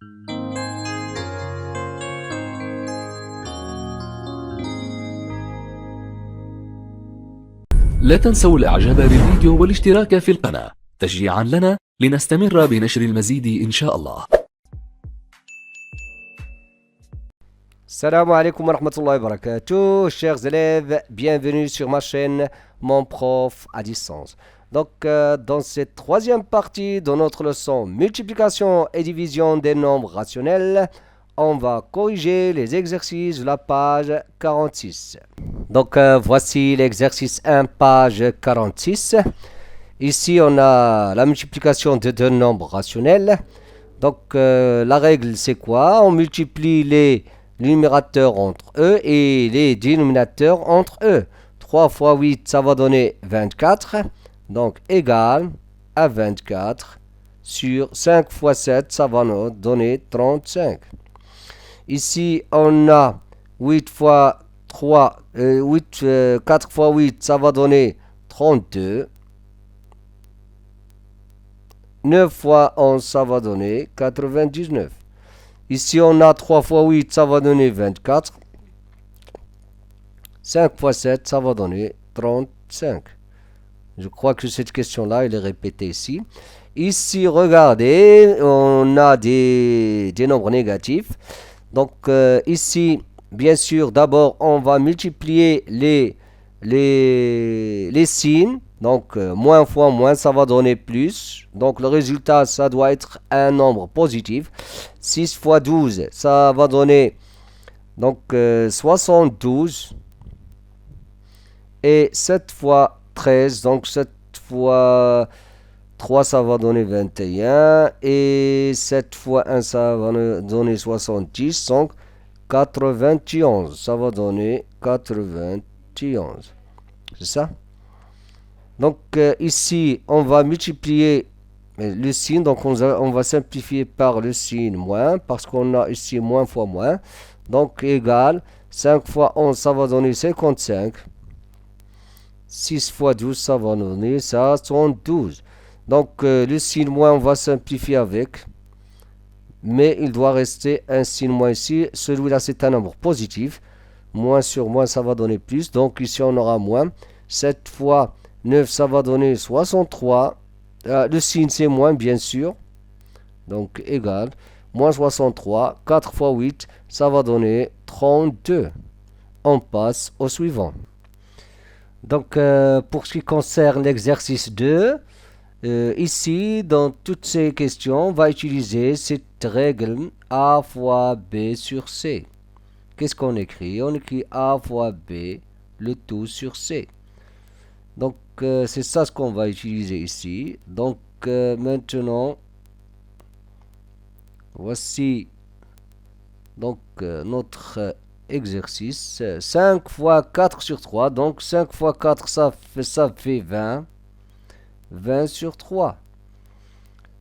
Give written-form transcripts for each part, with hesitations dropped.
لا تنسوا الإعجاب بالفيديو والاشتراك في القناة تشجيعا لنا لنستمر بنشر المزيد إن شاء الله. Salam alaikum wa rahmatullahi wa barakatuh, chers élèves, bienvenue sur ma chaîne Mon Prof à distance. Donc, dans cette troisième partie de notre leçon multiplication et division des nombres rationnels, on va corriger les exercices de la page 46. Donc, voici l'exercice 1, page 46. Ici, on a la multiplication de deux nombres rationnels. Donc, la règle, c'est quoi? On multiplie les numérateurs entre eux et les dénominateurs entre eux. 3 fois 8, ça va donner 24. Donc, égal à 24 sur 5 fois 7, ça va nous donner 35. Ici, on a 8 fois 3, 4 fois 8, ça va donner 32. 9 fois 11, ça va donner 99. Ici, on a 3 fois 8, ça va donner 24. 5 fois 7, ça va donner 35. Je crois que cette question-là, elle est répétée ici. Ici, regardez, on a des nombres négatifs. Donc, ici, bien sûr, d'abord, on va multiplier les signes. Donc, moins fois moins, ça va donner plus. Donc, le résultat, ça doit être un nombre positif. 6 fois 12, ça va donner donc 72. Et 7 fois 13, donc 7 fois 3, ça va donner 21. Et 7 fois 1, ça va nous donner 70. Donc, 91, ça va donner 91. C'est ça? Donc, ici, on va multiplier le signe. Donc, on va simplifier par le signe moins, parce qu'on a ici moins fois moins. Donc, égal, 5 fois 11, ça va donner 55. 6 fois 12, ça va donner 72. Donc, le signe moins, on va simplifier avec. Mais il doit rester un signe moins ici. Celui-là, c'est un nombre positif. Moins sur moins, ça va donner plus. Donc, ici, on aura moins. 7 fois 9, ça va donner 63. Le signe, c'est moins, bien sûr. Donc, égal. Moins 63. 4 fois 8, ça va donner 32. On passe au suivant. Donc, pour ce qui concerne l'exercice 2, ici, dans toutes ces questions, on va utiliser cette règle A fois B sur C. Qu'est-ce qu'on écrit? On écrit A fois B, le tout sur C. Donc, c'est ça ce qu'on va utiliser ici. Donc, maintenant, voici donc notre exercice. 5 fois 4 sur 3. Donc, 5 fois 4, ça fait 20. 20 sur 3.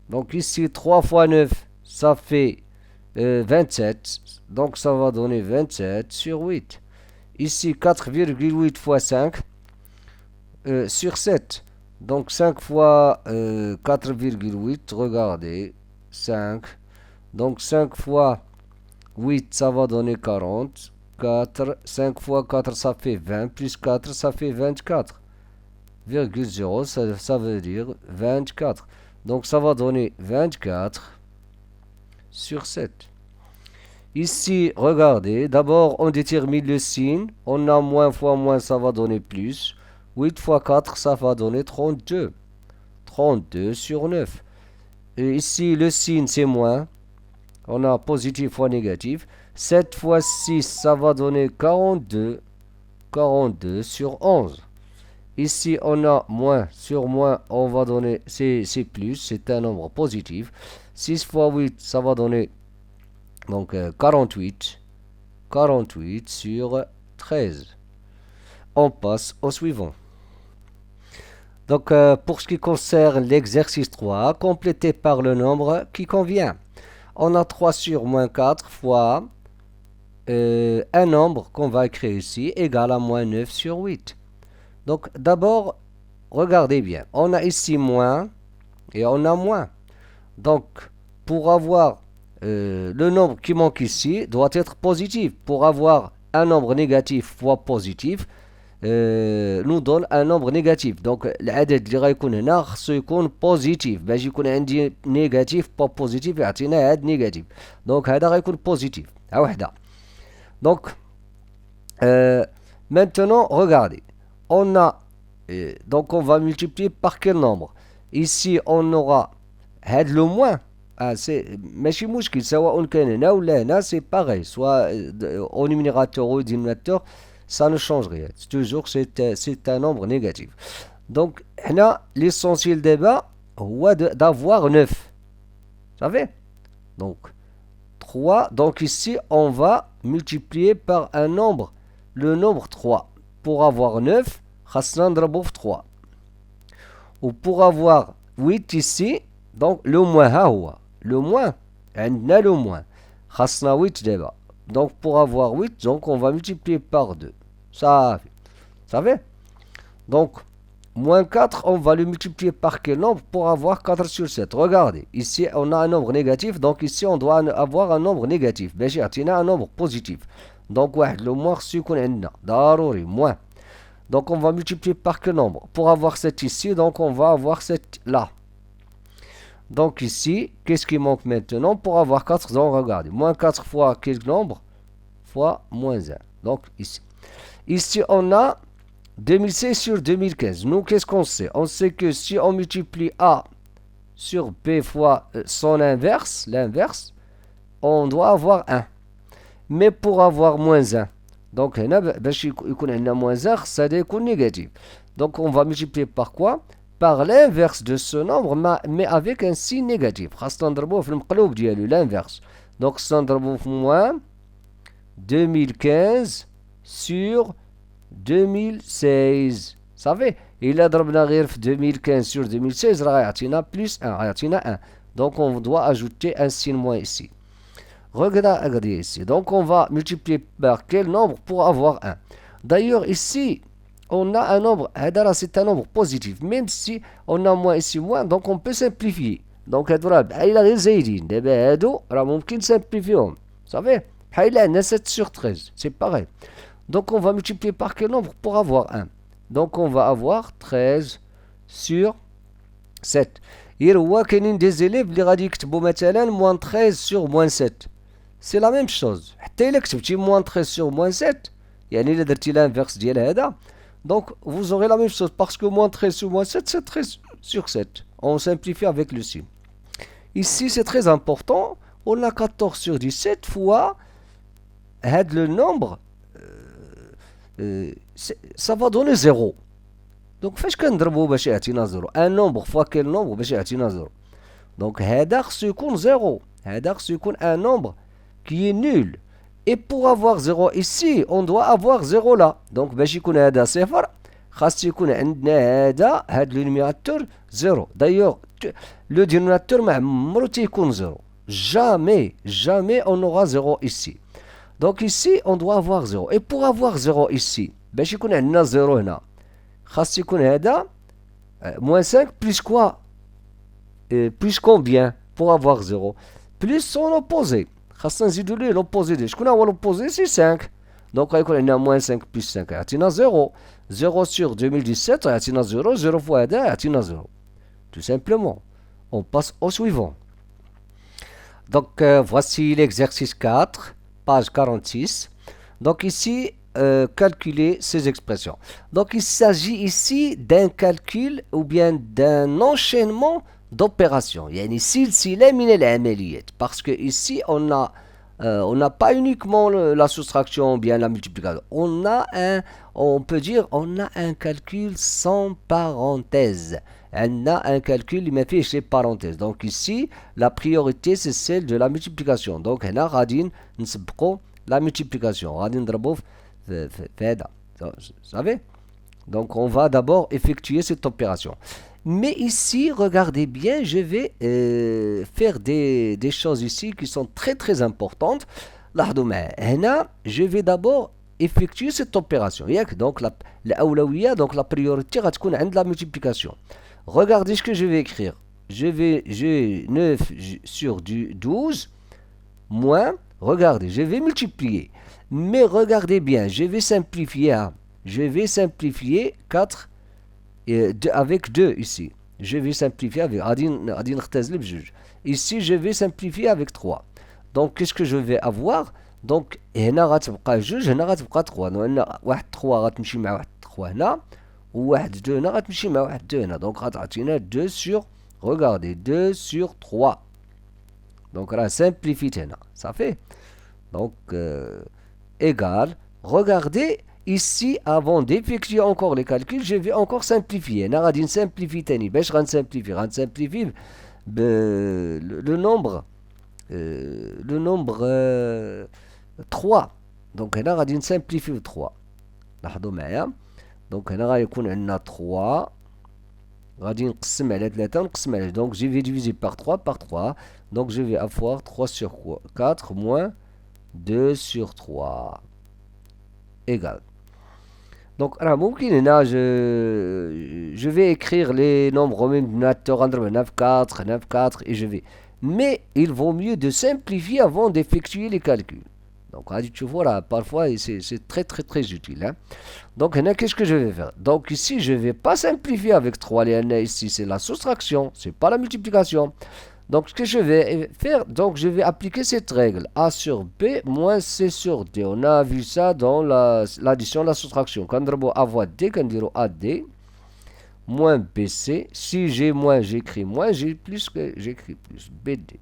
Donc, ici, 3 fois 9, ça fait 27. Donc, ça va donner 27 sur 8. Ici, 4,8 fois 5. Sur 7. Donc 5 fois 4,8, regardez, 5. Donc 5 fois 8, ça va donner 40. 4, 5 fois 4, ça fait 20, plus 4, ça fait 24. 0, ça veut dire 24. Donc ça va donner 24 sur 7. Ici, regardez, d'abord on détermine le signe. On a moins fois moins, ça va donner plus. 8 fois 4, ça va donner 32. 32 sur 9. Et ici, le signe, c'est moins. On a positif fois négatif. 7 fois 6, ça va donner 42. 42 sur 11. Ici, on a moins sur moins, on va donner, c'est plus, c'est un nombre positif. 6 fois 8, ça va donner donc 48. 48 sur 13. On passe au suivant. Donc, pour ce qui concerne l'exercice 3, complété par le nombre qui convient. On a 3 sur moins 4 fois un nombre qu'on va écrire ici, égal à moins 9 sur 8. Donc, d'abord, regardez bien. On a ici moins et on a moins. Donc, pour avoir le nombre qui manque ici doit être positif. Pour avoir un nombre négatif fois positif, nous donne un nombre négatif. Donc العدد اللي غيكون هنا خصو يكون بوزيتيف، باش يكون عندي نيجاتيف با بوزيتيف يعطينا هاد نيجاتيف. دونك هذا غيكون بوزيتيف. ها وحده. Donc maintenant regardez, on a donc on va multiplier par quel nombre? Ici on aura هاد le moins. C'est ماشي مشكل سواء كان هنا ولا هنا c'est pareil, soit au numérateur ou au dénominateur, ça ne change rien. Toujours c'est un nombre négatif. Donc هنا l'essentiel débat هو d'avoir 9. Vous savez? Donc 3. Donc ici on va multiplier par un nombre, le nombre 3. Pour avoir 9 خاصنا نضربه في 3. Ou pour avoir 8 ici, donc le moins ها هو le moins, عندنا le moins, خاصنا 8 دابا. Donc pour avoir 8, donc on va multiplier par 2. Ça savez? Donc moins 4, on va le multiplier par quel nombre pour avoir 4 sur 7? Regardez, ici on a un nombre négatif, donc ici on doit avoir un nombre négatif باش يعطينا un nombre positif. Donc واحد le moins خصو يكون عندنا ضروري moins. Donc on va multiplier par quel nombre? Pour avoir 7 ici, donc on va avoir 7 là. Donc ici, qu'est-ce qui manque maintenant? Pour avoir 4, donc regardez, moins 4 fois quel nombre? Fois moins 1. Donc ici. Ici on a 2016 sur 2015. Nous, qu'est-ce qu'on sait? On sait que si on multiplie A sur B fois son inverse, l'inverse, on doit avoir 1. Mais pour avoir moins 1, donc هنا باش يكون عندنا moins 1 ça doit être négatif. Donc on va multiplier par quoi? Par l'inverse de ce nombre, mais avec un signe négatif. خاصنا نضربوه في المقلوب ديالو l'inverse. Donc خاصنا نضربوه في moins 2015 sur 2016. savez, إلا ضربنا غير في 2015 sur 2016 راه غيعطينا plus 1, غيعطينا 1. Donc on doit ajouter un signe moins ici. Regardez ici. Donc on va multiplier par quel nombre pour avoir 1? D'ailleurs ici, on a un nombre, c'est un nombre positif. Même si on a moins ici moins, donc on peut simplifier. Donc هادو راه بحال غير زايدين. دابا هادو راه ممكن نسامبليفيهم. savez, بحال عندنا 7 sur 13. C'est pareil. Donc on va multiplier par quel nombre pour avoir 1? Donc on va avoir 13 sur 7. غير هو كاينين دي زيليف اللي غادي يكتبوا مثلا moins 13 sur moins 7. C'est la même chose. حتى إلا كتبتي moins 13 sur moins 7, يعني إلا درتي l'inverse ديال هذا, donc vous aurez la même chose parce que moins 13 sur moins 7 c'est 13 sur 7. On simplifie avec le signe. Ici c'est très important. On a 14 sur 17 fois le nombre, ça va donner 0. Donc فاش كنضربو باش يعطينا 0? Un nombre fois quel nombre باش يعطينا 0? Donc هذا خصو يكون 0. هذا خصو يكون un nombre qui est nul. Et pour avoir 0 ici, on doit avoir 0 là. Donc باش يكون هذا صفر خاص يكون عندنا هذا le numérateur 0. D'ailleurs le dénominateur ما عمرو تيكون 0. Jamais on aura 0 ici. Donc ici on doit avoir 0. Et pour avoir 0 ici, باش يكون عندنا 0 هنا خاص يكون هذا moins 5 plus quoi? Plus combien pour avoir 0? Plus son opposé. خاصنا نزيدو ليه l'opposé ديال شكون هو l'opposé? c'est 5. Donc غيكون عندنا moins 5 plus 5 يعطينا 0. 0 sur 2017 يعطينا 0. 0 fois هذا يعطينا 0. Tout simplement. On passe au suivant. Donc voici l'exercice 4, page 46. Donc ici, calculer ces expressions. Donc il s'agit ici d'un calcul ou bien d'un enchaînement d'opérations. يعني سلسلة من العمليات. Parce que ici on n'a pas uniquement la soustraction ou bien la multiplication. On peut dire on a un calcul sans parenthèse. On a un calcul qui fait chez parenthèses. Donc ici la priorité c'est celle de la multiplication. Donc هنا غادي نسبقوا la multiplication. غادي نضربوا في هذا. Vous savez? Donc on va d'abord effectuer cette opération. Mais ici, regardez bien, je vais faire des choses ici qui sont très très importantes. لاحظوا معايا هنا je vais d'abord effectuer cette opération. Donc الأولوية, donc la priorité غتكون عند la multiplication. Regardez ce que je vais écrire. J'ai 9 sur 12 moins, regardez, je vais multiplier. Mais regardez bien, je vais simplifier. Je vais simplifier 4 avec 2 ici. Je vais simplifier avec... Ici, je vais simplifier avec 3. Donc, qu'est-ce que je vais avoir? Donc, هنا غتبقى جوج هنا غتبقى 3. Donc, واحد 3 غتمشي مع واحد 3 هنا وواحد 2 هنا غتمشي مع واحد 2 هنا. Donc, غتعطينا 2 sur... Regardez, 2 sur 3. Donc, راه simplifie هنا. Ça fait. Donc, égal. Regardez, ici, avant d'effectuer encore les calculs, je vais encore simplifier. هنا غادي نسامبليفي تاني. باش غنسامبليفي le nombre le nombre 3. Donc هنا غادي نسامبليفيو 3. لاحظوا معايا. Donc هنا غيكون عندنا 3 غادي نقسم على 3 ونقسم على. Donc je vais diviser par 3 par 3. Donc je vais avoir 3 sur 4 moins 2 sur 3 égal. Donc راه ممكن هنا je vais écrire les nombres au même dénominateur نضرب هنا في 4 هنا في 4 et je vais. Mais il vaut mieux de simplifier avant d'effectuer les calculs. Donc, tu vois là, parfois c'est très très très utile. Hein? Donc, qu'est-ce que je vais faire? Donc, ici, je ne vais pas simplifier avec 3. Ici, c'est la soustraction, c'est pas la multiplication. Donc, ce que je vais faire, donc je vais appliquer cette règle. A sur B moins C sur D. On a vu ça dans l'addition, la soustraction. Quand on A fois D, quand on A D, moins BC. Si j'ai moins, j'écris moins. J'ai plus, que j'écris plus. BD.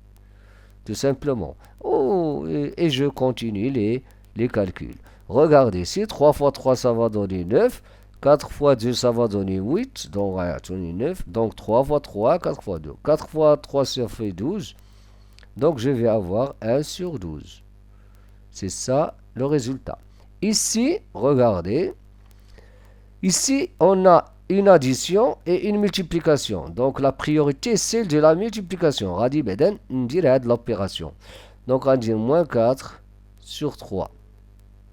Tout simplement. Oh, et je continue les calculs. Regardez ici. 3 fois 3, ça va donner 9. 4 fois 2, ça va donner 8. Donc, on va donner 9. Donc, 3 fois 3, 4 fois 2. 4 fois 3, ça fait 12. Donc, je vais avoir 1 sur 12. C'est ça le résultat. Ici, regardez. Ici, on a une addition et une multiplication. Donc, la priorité, c'est celle de la multiplication. Radi beden, ndire de l'opération. Donc, on va dire moins 4 sur 3.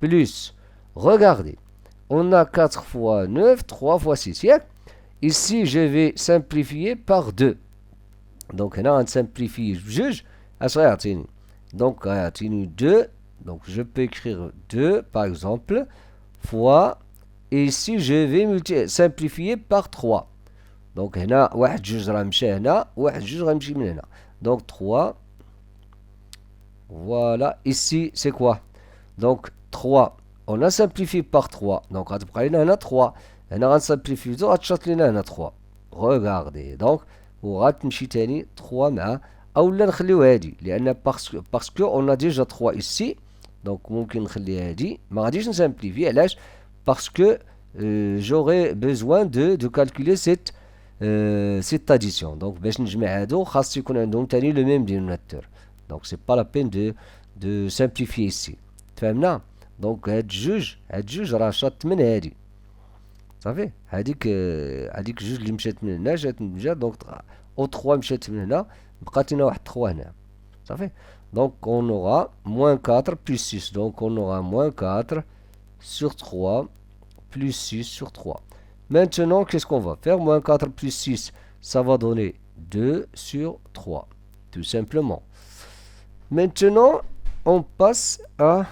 Plus, regardez, on a 4 fois 9, 3 fois 6. Ici, je vais simplifier par 2. Donc, on a simplifié, juge, donc, on a 2. Donc, je peux écrire 2, par exemple, fois... Et ici, je vais simplifier par 3. Donc, هنا واحد جوج راه مشى هنا واحد جوج غيمشي من هنا. Donc, 3. Voilà. Ici, c'est quoi? Donc, 3. On a simplifié par 3. Donc, غتبقى لنا هنا 3. هنا غنسامبليفيو غتشاط لنا هنا 3. Regardez. Donc, وغتمشي تاني 3 مع اولا نخليو هادي لان parce que on a déjà 3 ici. Donc, ممكن نخلي هادي ما غاديش نسامبليفي. علاش؟ Parce que j'aurai besoin de calculer cette addition. Donc, باش نجمع هادو خاص يكون عندهم تاني le même dénominateur. Donc, c'est pas la peine de simplifier ici. تفهمنا؟ Donc, هاد جوج راه شات من هادي. صافي؟ هاديك جوج اللي مشات من هنا جات من هنا. Donc, او 3 مشات من هنا بقات لنا واحد 3 هنا. صافي؟ Donc, on aura moins 4 plus 6. Donc, on aura moins 4 sur 3 plus 6 sur 3. Maintenant, qu'est-ce qu'on va faire? Moins 4 plus 6, ça va donner 2 sur 3. Tout simplement. Maintenant, on passe à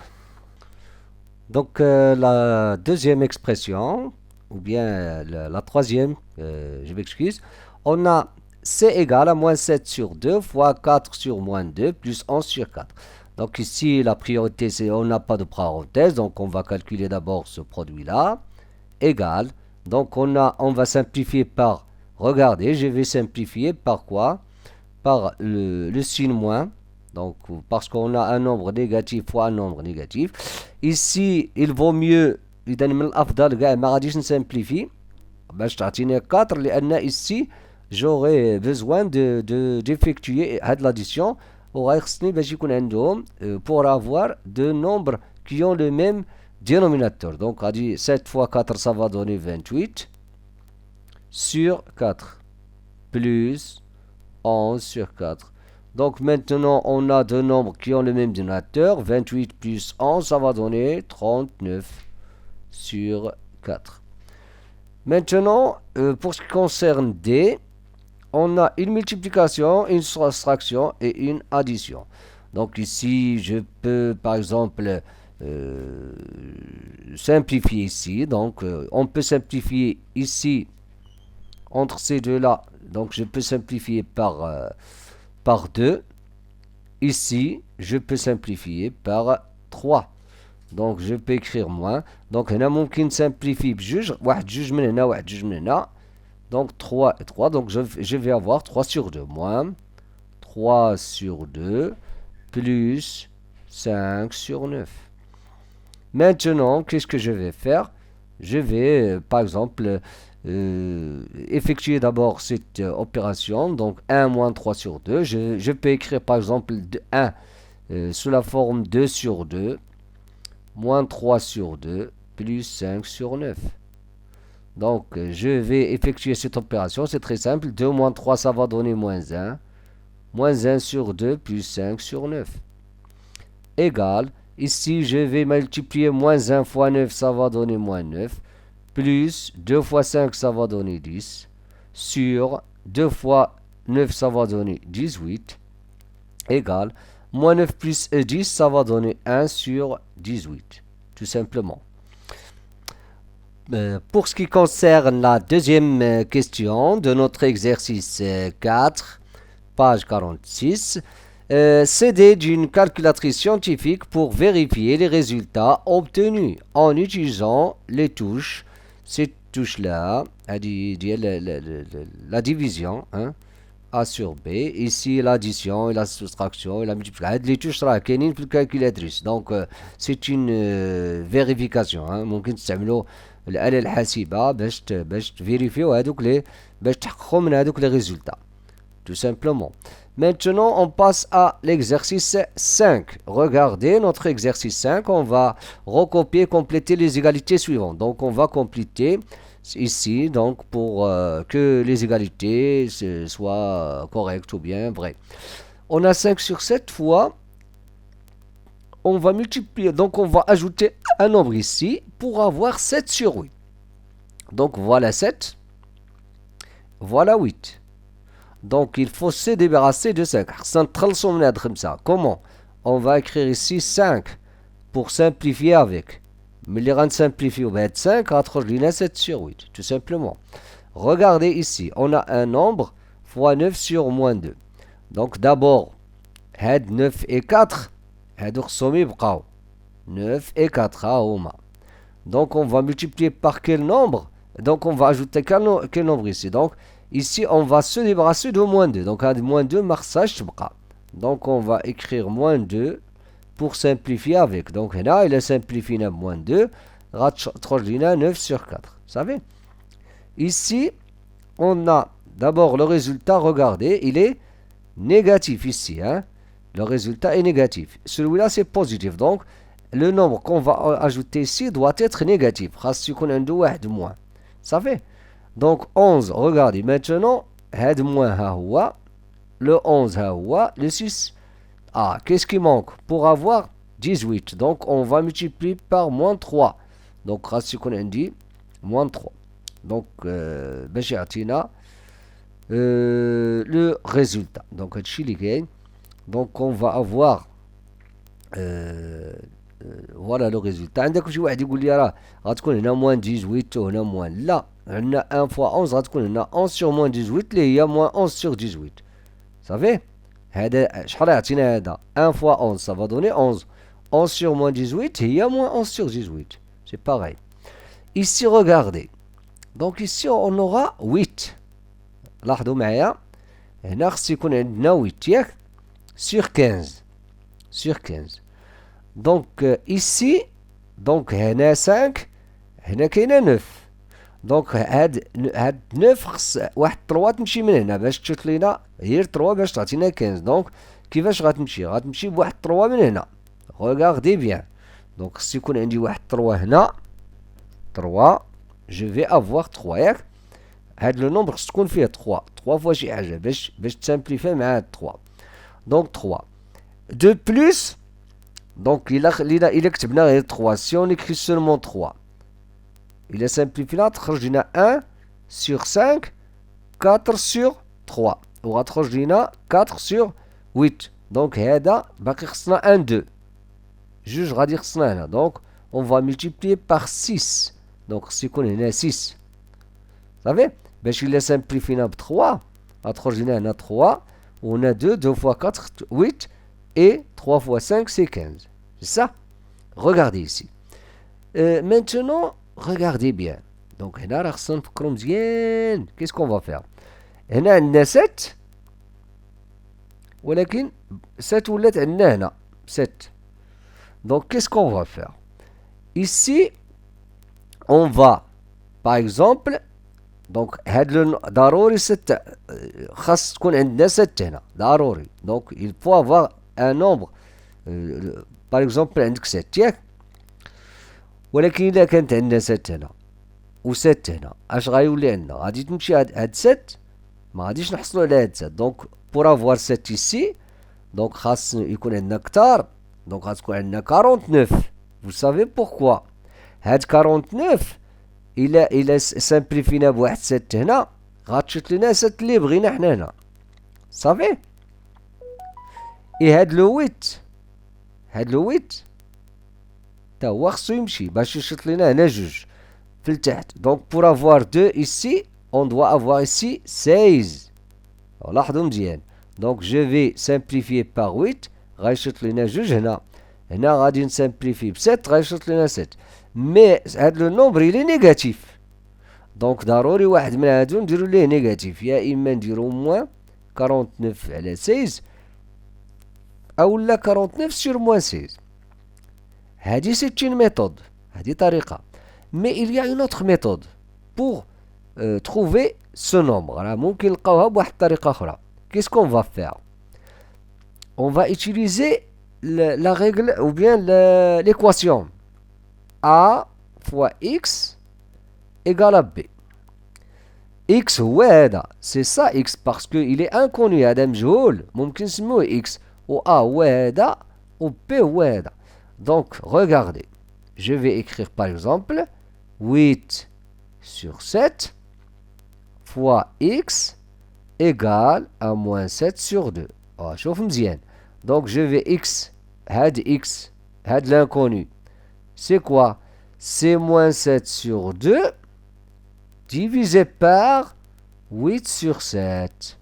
donc la deuxième expression, ou bien la troisième, je m'excuse. On a C égale à moins 7 sur 2 fois 4 sur moins 2 plus 11 sur 4. Donc ici, la priorité, c'est on n'a pas de parenthèse. Donc, on va calculer d'abord ce produit-là. Égal. Donc, on va simplifier par... Regardez, je vais simplifier par quoi? Par le signe moins. Donc, parce qu'on a un nombre négatif fois un nombre négatif. Ici, il vaut mieux... إذا من الأفضل كاع ما غاديش نسامبليفي باش تعطيني 4 لأن ici, j'aurai besoin d'effectuer هاد l'addition. Pour avoir deux nombres qui ont le même dénominateur. Donc, on dit 7 fois 4, ça va donner 28 sur 4 plus 11 sur 4. Donc, maintenant, on a deux nombres qui ont le même dénominateur. 28 plus 11, ça va donner 39 sur 4. Maintenant, pour ce qui concerne D, on a une multiplication, une soustraction et une addition. Donc ici, je peux par exemple simplifier ici. Donc on peut simplifier ici entre ces deux-là. Donc je peux simplifier par 2. Ici, je peux simplifier par 3. Donc je peux écrire moins. Donc هنا ممكن simplifier بجوج. واحد جوج من هنا واحد جوج من هنا. Donc 3 et 3. Donc je vais avoir 3 sur 2 moins 3 sur 2 plus 5 sur 9. Maintenant, qu'est-ce que je vais faire? Je vais, par exemple, effectuer d'abord cette opération. Donc 1 moins 3 sur 2. Je peux écrire, par exemple, 1 sous la forme 2 sur 2 moins 3 sur 2 plus 5 sur 9. Donc, je vais effectuer cette opération. C'est très simple. 2 moins 3, ça va donner moins 1. Moins 1 sur 2 plus 5 sur 9. Égal. Ici, je vais multiplier moins 1 fois 9, ça va donner moins 9. Plus 2 fois 5, ça va donner 10. Sur 2 fois 9, ça va donner 18. Égal. Moins 9 plus 10, ça va donner 1 sur 18. Tout simplement. Pour ce qui concerne la deuxième question de notre exercice 4, page 46, s'aider d'une calculatrice scientifique pour vérifier les résultats obtenus en utilisant les touches. Ces touches-là, la division, hein, A sur B, ici l'addition et la soustraction et la multiplication. Les touches راه كاينين في الكالكولاتريس. Donc c'est une vérification. ممكن تستعملوا الآلة الحاسبة باش تفيريفيو هذوك لي باش تحققوا من هذوك les résultats. Tout simplement. Maintenant, on passe à l'exercice 5. Regardez notre exercice 5. On va recopier, compléter les égalités suivantes. Donc, on va compléter ici, donc pour que les égalités soient correctes ou bien vraies. On a 5 sur 7 fois. On va multiplier. Donc, on va ajouter un nombre ici pour avoir 7 sur 8. Donc, voilà 7. Voilà 8. Donc, il faut se débarrasser de 5. Comment? On va écrire ici 5 pour simplifier avec. Mais les rendre simplifier au 5, 7 sur 8. Tout simplement. Regardez ici. On a un nombre fois 9 sur moins 2. Donc, d'abord, 9 et 4. 9 et 4. Donc, on va multiplier par quel nombre? Donc, on va ajouter quel nombre ici? Donc, ici, on va se débarrasser de moins 2. Donc, moins 2, donc, on va écrire moins 2 pour simplifier avec. Donc, là, il a simplifié moins 2. 9 sur 4. Vous savez? Ici, on a d'abord le résultat. Regardez, il est négatif ici. Hein? Le résultat est négatif. Celui-là, c'est positif. Donc, le nombre qu'on va ajouter ici doit être négatif. Vous savez? Donc 11, regardez, maintenant, le 11, le 6. Ah, qu'est-ce qui manque? Pour avoir 18. Donc, on va multiplier par moins 3. Donc, moins 3. Donc, le résultat. Donc, donc, on va avoir voilà le résultat. عندك شي واحد يقول لي راه غتكون هنا moins 18 وهنا moins. لا, عندنا 1 fois 11 غتكون هنا 11 sur moins 18 اللي هي moins 11 sur 18. صافي؟ هذا شحال عطينا هذا 1 fois 11 ça va donner 11. 11 sur moins 18 هي moins 11 sur 18. C'est pareil. Ici regardez. Donc ici on aura 8. لاحظوا معايا هنا خص يكون عندنا 8 ياك sur 15. Sur 15. Donc ici, donc هنا 5 هنا كاينه 9. دونك هاد 9 خص واحد 3 تمشي من هنا باش تشوف لينا غير 3 باش تعطينا 15. دونك كيفاش غتمشي بواحد 3 من هنا. Regardez bien. دونك خص يكون عندي واحد 3 هنا 3. Je vais avoir 3 ياك. هاد لو نومبر خص تكون فيه 3 فوا شي حاجه باش تسامبليفي مع هاد 3. دونك 3 de plus. Donc, il a كتبنا غير 3. Si on écrit seulement 3, il est simplifié là. تخرج لنا 1 sur 5, 4 sur 3. وغتخرج لنا 4 sur 8. Donc هذا باقي خصنا 1 2 جوج غادي خصنا هنا. Donc on va multiplier par 6. Donc خص يكون هنا 6. صافي باش إلا سامبليفينا ب 3 غتخرج لنا هنا 3 وهنا 2 2 fois 4 8 et 3 fois 5 c'est 15. C'est ça. Regardez ici. Maintenant regardez bien. Donc هنا راه خصنا نفكرو مزيان. Qu'est-ce qu'on va faire. هنا عندنا 7 ولكن 7 ولات عندنا هنا 7. Donc qu'est-ce qu'on va faire. Ici on va par exemple donc هاد ضروري 6 خاص تكون عندنا 6 هنا ضروري. Donc il faut avoir un nombre par exemple عندك 7 ياك ولكن إذا كانت عندنا 7 هنا و 7 هنا اش غيولي عندنا. غادي تمشي هاد 7 ما غاديش نحصلوا على هاد 7. Donc pour avoir 7 ici donc خاص يكون عندنا كتار. Donc غتكون عندنا 49. Vous savez pourquoi. هاد 49 إلا سامبليفينا بواحد 7 هنا غتشوت لنا 7 اللي بغينا حنا هنا. صافي. هاد لو 8 تا هو خصو يمشي باش يشوت لنا هنا جوج في التحت. Donc pour avoir 2 ici on doit avoir ici 16. لاحظوا مزيان. Donc je vais simplifier par 8 غيشوت لنا جوج هنا. هنا غادي نسامبليفي ب 7 غيشوت لنا 7. مي هاد لو نومبر إلي نيجاتيف. دونك ضروري واحد من هادو نديرو ليه نيجاتيف. يا إما نديرو موان 49 على 16 أولا 49 sur moins 16. هادي c'est une méthode. هادي طريقة. Mais il y a une autre méthode pour trouver ce nombre. راه ممكن نلقاوها بواحد الطريقة أخرى. Qu'est-ce qu'on va faire. On va utiliser la règle ou bien l'équation A fois X égale à B. X هو هذا. C'est ça X parce que il est inconnu. هذا مجهول ممكن نسموه X. و A هو هذا و B هو هذا. Donc regardez. Je vais écrire par exemple 8 sur 7 fois X égale à moins 7 sur 2. شوف مزيان. Donc je vais X. هاد X. هاد l'inconnu. C'est quoi. C'est moins 7 sur 2 divisé par 8 sur 7.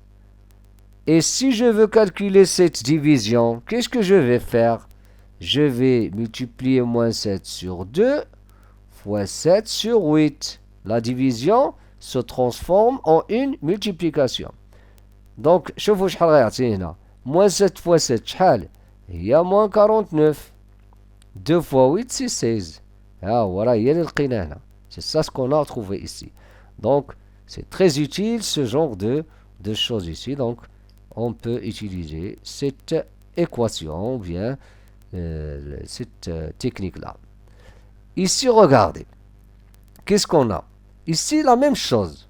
Et si je veux calculer cette division, qu'est-ce que je vais faire. Je vais multiplier moins 7 sur 2 fois 7 sur 8. La division se transforme en une multiplication. Donc, شوفوا شحال غيعطيني هنا. Moins 7 fois 7 شحال هي moins 49. 2 fois 8 c'est 16. ها هو راه هي اللي لقينا هنا. C'est ça ce qu'on a trouvé ici. Donc, c'est très utile ce genre de choses ici. Donc, on peut utiliser cette équation ou bien cette technique-là. Ici, regardez. Qu'est-ce qu'on a. Ici, la même chose.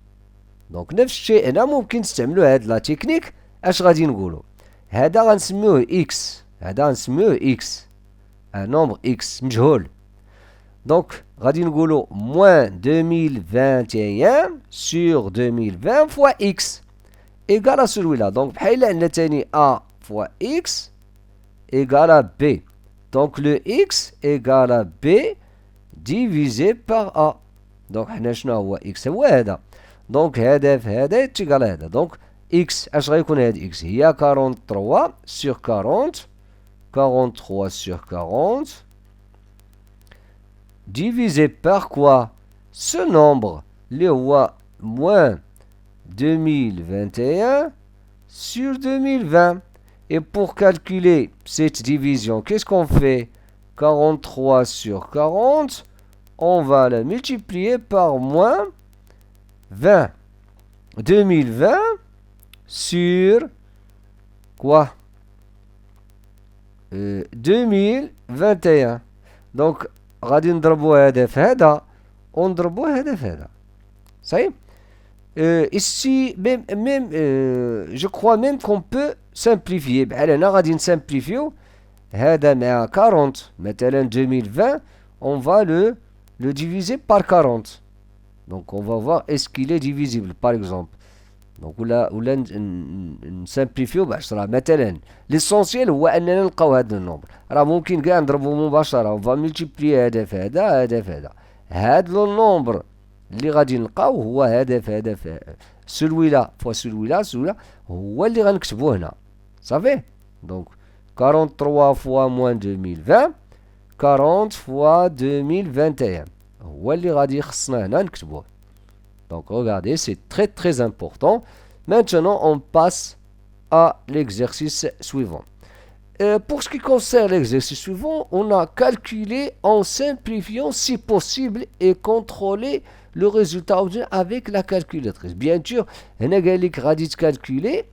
Donc, نفس الشيء هنا ممكن نستعملوا هاد لا تكنيك. اش غادي نقولوا. هذا غنسميوه x. هذا غنسميوه x. Un nombre x مجهول. Donc, غادي نقولوا moins 2021 sur 2020 fois x égale à celui-là. Donc, بحال عندنا تاني a fois x égale à b. Donc, le x égale à b divisé par a. Donc, حنا شنو هو x هو هذا. Donc, هذا في هذا يتيقال هذا. Donc, x اش غيكون هاد x هي 43 sur 40 43 sur 40 divisé par quoi. Ce nombre اللي هو moins 2021 sur 2020. Et pour calculer cette division, qu'est-ce qu'on fait. 43 sur 40, on va la multiplier par moins 20. 2020 sur quoi. 2021. Donc, غادي نضربو هذا في هذا ونضربو هذا في هذا. صحيح. Ici, même je crois même qu'on peut simplifier. بحال هنا غادي نسامبليفيو هذا مع 40 مثلا 2020 on va le diviser par 40. Donc on va voir est-ce qu'il est divisible par exemple. دونك ولا نسامبليفيو ب10 مثلا. ليسونسيال هو اننا نلقاو هذا النومبر، راه ممكن كاع نضربو مباشره، اون فا ملتيبلي هذا في هذا، هذا في هذا. هاد لو نومبر اللي غادي نلقاو هو هذا في هذا في سلويلا فوا سلويلا هو اللي غنكتبو هنا صافي. دونك 43 فوا موان 2020 40 فوا 2021 هو اللي غادي خصنا هنا نكتبوه. Donc regardez, c'est très très important. Maintenant, on passe à l'exercice suivant. Pour ce qui concerne l'exercice suivant, on a calculé en simplifiant si possible et contrôlé le résultat obtenu avec la calculatrice. Bien sûr, هنا قال لك غادي تكالكولي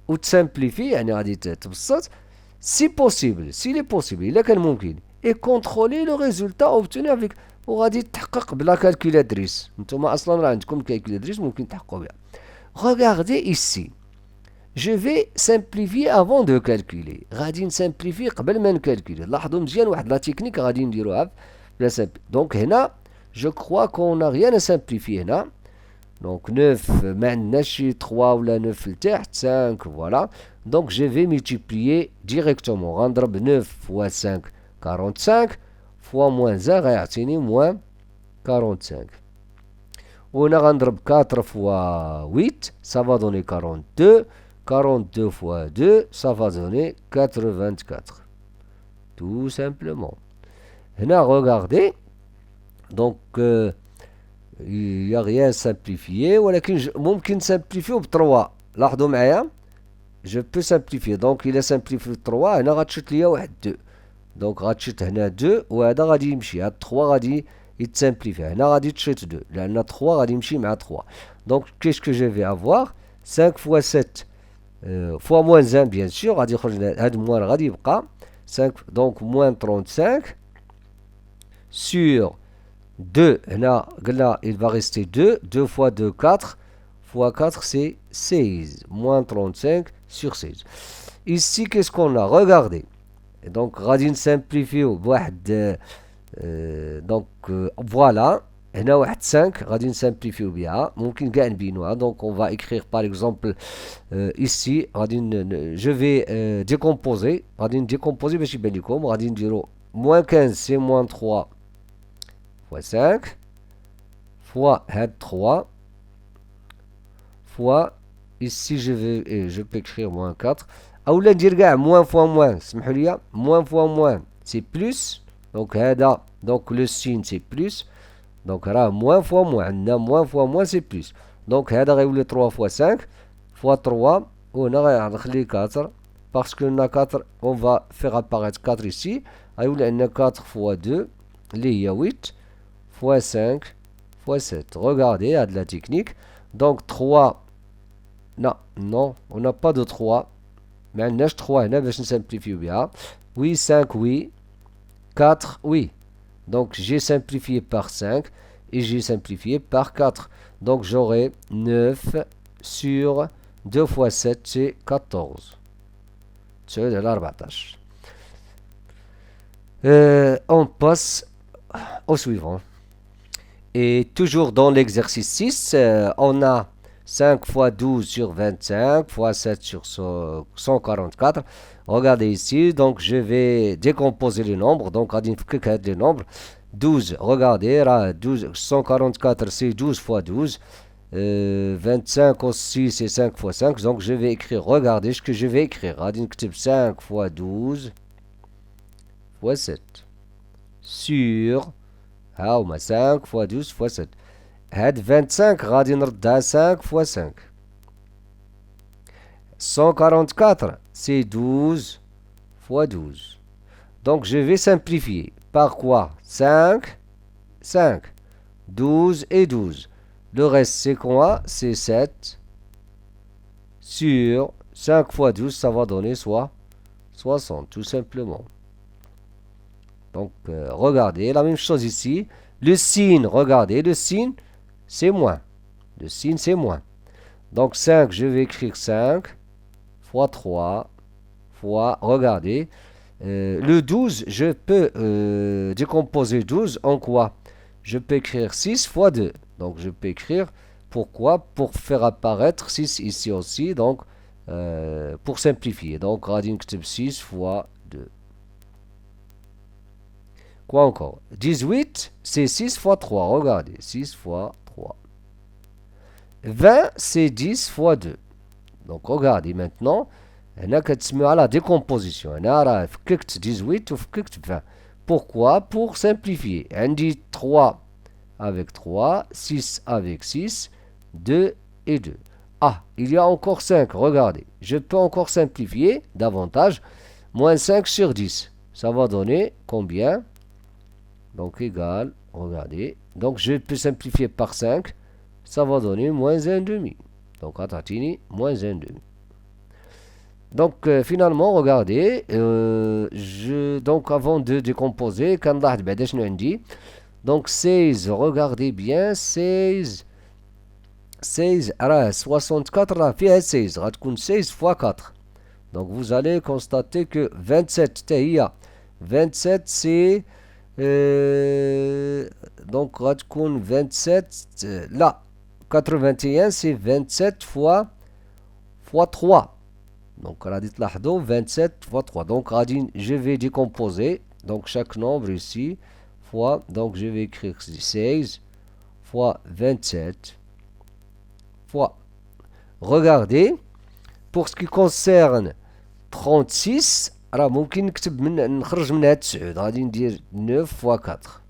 وتسامبليفي، يعني غادي تبسط si possible, s'il est possible إلا كان ممكن، et contrôler le résultat obtenu avec وغادي تحقق بلا كالكولاتريس. نتوما اصلا راه عندكم كالكولاتريس ممكن تحققوا بها. Regardez ici. Je vais simplifier avant de calculer. غادي نسامبليفي قبل ما نكالكولي. لاحظوا مزيان واحد لا تكنيك غادي نديروها بلا سامبلي. دونك هنا je crois qu'on n'a rien à simplifier هنا. دونك 9 ما عندناش شي 3 ولا 9 لتحت 5 فوالا. دونك je vais multiplier directement. غنضرب 9 fois 5 45 fois moins 1 غيعطيني moins 45. وهنا غنضرب 4 fois 8 ça va donner 42. 42 fois 2 ça va donner 84. Tout simplement. هنا regardez. Donc il n'y a rien simplifié ولكن ممكن simplifier ب 3. لاحظوا معايا je peux simplifier. donc il a simplifié 3 هنا غتشوت ليا واحد 2. دونك غتشوت هنا 2 وهذا غادي يمشي، هاد 3 غادي يتسامبليفي، هنا غادي تشوت 2 لان 3 غادي يمشي مع 3. دونك كيش كو جو في افوار 5 فوا 7 فوا موان 1 بيان سور غادي يخرج لنا هاد موان غادي يبقى 5. دونك موان 35 sur 2 هنا قلنا il va rester 2. 2 fois 2 4 fois 4 c'est 16 moins 35 sur 16. Ici qu'est-ce qu'on a? Regardez. Donc غادي نسامبليفيو بواحد دونك فوالا هنا واحد 5 غادي نسامبليفيو بها ممكن كاع نبينوها. دونك on va écrire par exemple ici غادي je vais décomposer. غادي نديكومبوزي باش يبان لكم. غادي نديرو moins 15 c'est moins 3 fois 5 fois هاد 3 fois ici je peux écrire moins 4 اولا ندير كاع موان فوا موان. سمحوا لي موان فوا موان سي بلس. دونك هذا دونك لو سين سي بلس. دونك راه موان فوا موان عندنا موان فوا موان سي بلس. دونك هذا غيولي 3 فوا 5 فوا 3 وهنا غنخلي 4 باسكو لنا 4 اون فا فيغ اباريت 4 ici. غيولي عندنا 4 فوا 2 اللي هي 8 فوا 5 فوا 7. Regardez هاد لا تكنيك. دونك 3 non on n'a pas de 3 ما عندناش 3 هنا باش نسامبليفيو بها. Oui 5 oui 4 oui. Donc j'ai simplifié par 5 et j'ai simplifié par 4. Donc j'aurai 9 sur 2 fois 7 c'est 14. C'est 14. On passe au suivant. Et toujours dans l'exercice 6, on a 5 fois 12 sur 25 fois 7 sur 144. Regardez ici, donc je vais décomposer les nombres. Donc, les nombres. 12, regardez, 144 c'est 12 fois 12. 25 aussi c'est 5 fois 5. Donc, je vais écrire, regardez ce que je vais écrire. 5 fois 12 fois 7 sur 5 fois 12 fois 7. هاد 25 غادي نردها 5 fois 5. 144 c'est 12 fois 12. Donc je vais simplifier. Par quoi? 5, 5, 12 et 12. Le reste c'est quoi? C'est 7 sur 5 fois 12, ça va donner soit 60 tout simplement. Donc regardez la même chose ici. Le signe, regardez, le signe c'est moins. Le signe c'est moins. Donc 5, je vais écrire 5 fois 3 fois, regardez, le 12, je peux décomposer 12 en quoi? Je peux écrire 6 fois 2. Donc je peux écrire pourquoi? Pour faire apparaître 6 ici aussi, donc pour simplifier. Donc, غادي نكتب 6 fois 2. Quoi encore? 18, c'est 6 fois 3. Regardez, 6 fois 3. 20, c'est 10 fois 2. Donc, regardez maintenant. هنا كتسميو على décomposition. هنا راه فككت 18 وفككت 20. Pourquoi? Pour simplifier. عندي 3 avec 3, 6 avec 6, 2 et 2. Ah, il y a encore 5. Regardez, je peux encore simplifier davantage. Moins 5 sur 10. Ça va donner combien? Donc, égal, regardez. Donc, je peux simplifier par 5. Ça va donner moins 1,5. Donc, atatini, moins 1,5. Donc, finalement, regardez. Donc, avant de décomposer, donc, 16, regardez bien. 16, 64, là, 16. 16 fois 4. Donc, vous allez constater que 27, 27, c'est... donc, 27, là, 81, c'est 27 fois 3. Donc, 27 fois 3. Donc, je vais décomposer. Donc, chaque nombre ici, fois. Donc, je vais écrire 16 fois 27 fois. Regardez, pour ce qui concerne 36, راه ممكن نخرج منها 9. غادي ندير 9 fois 4.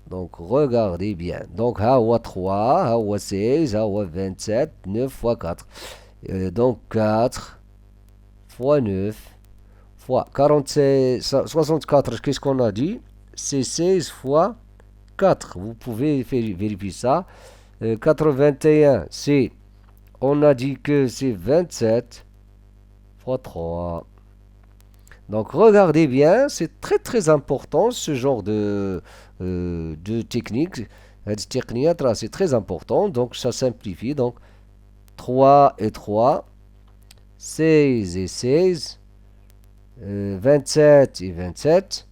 Donc, regardez bien. Donc, ها هو 3, ها هو 16, ها هو 27, 9 fois 4. Donc, 4 fois 9 fois 64, qu'est-ce qu'on a dit? C'est 16 fois 4. Vous pouvez vérifier ça. 81, c'est... On a dit que c'est 27 fois 3. Donc, regardez bien, c'est très très important ce genre de technique. C'est très important. Donc, ça simplifie. Donc, 3 et 3, 16 et 16, 27 et 27,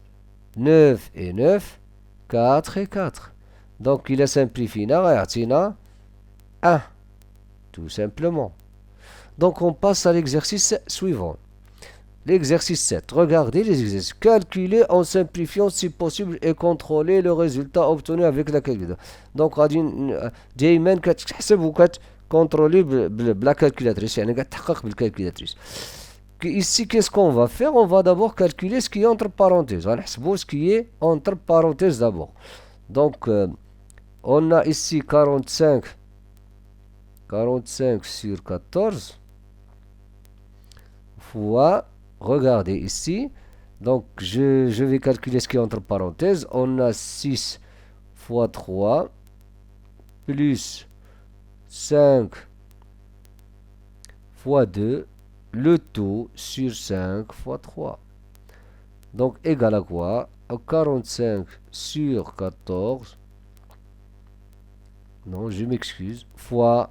9 et 9, 4 et 4. Donc, il a simplifié. 1, tout simplement. Donc, on passe à l'exercice suivant. L'exercice 7. Regardez les exercices. Calculer en simplifiant si possible et contrôler le résultat obtenu avec la calculatrice. Donc, دايما كتحسب وكتكونترولي بلا calculatrice. يعني كتحقق بالcalculatrice. Ici, qu'est-ce qu'on va faire? On va d'abord calculer ce qui est entre parenthèses. On va ce qui est entre parenthèses d'abord. Donc, on a ici 45 sur 14 fois, regardez ici, donc je vais calculer ce qui est entre parenthèses. On a 6 fois 3 plus 5 fois 2, le tout sur 5 fois 3. Donc, égal à quoi? 45 sur 14, non, je m'excuse, fois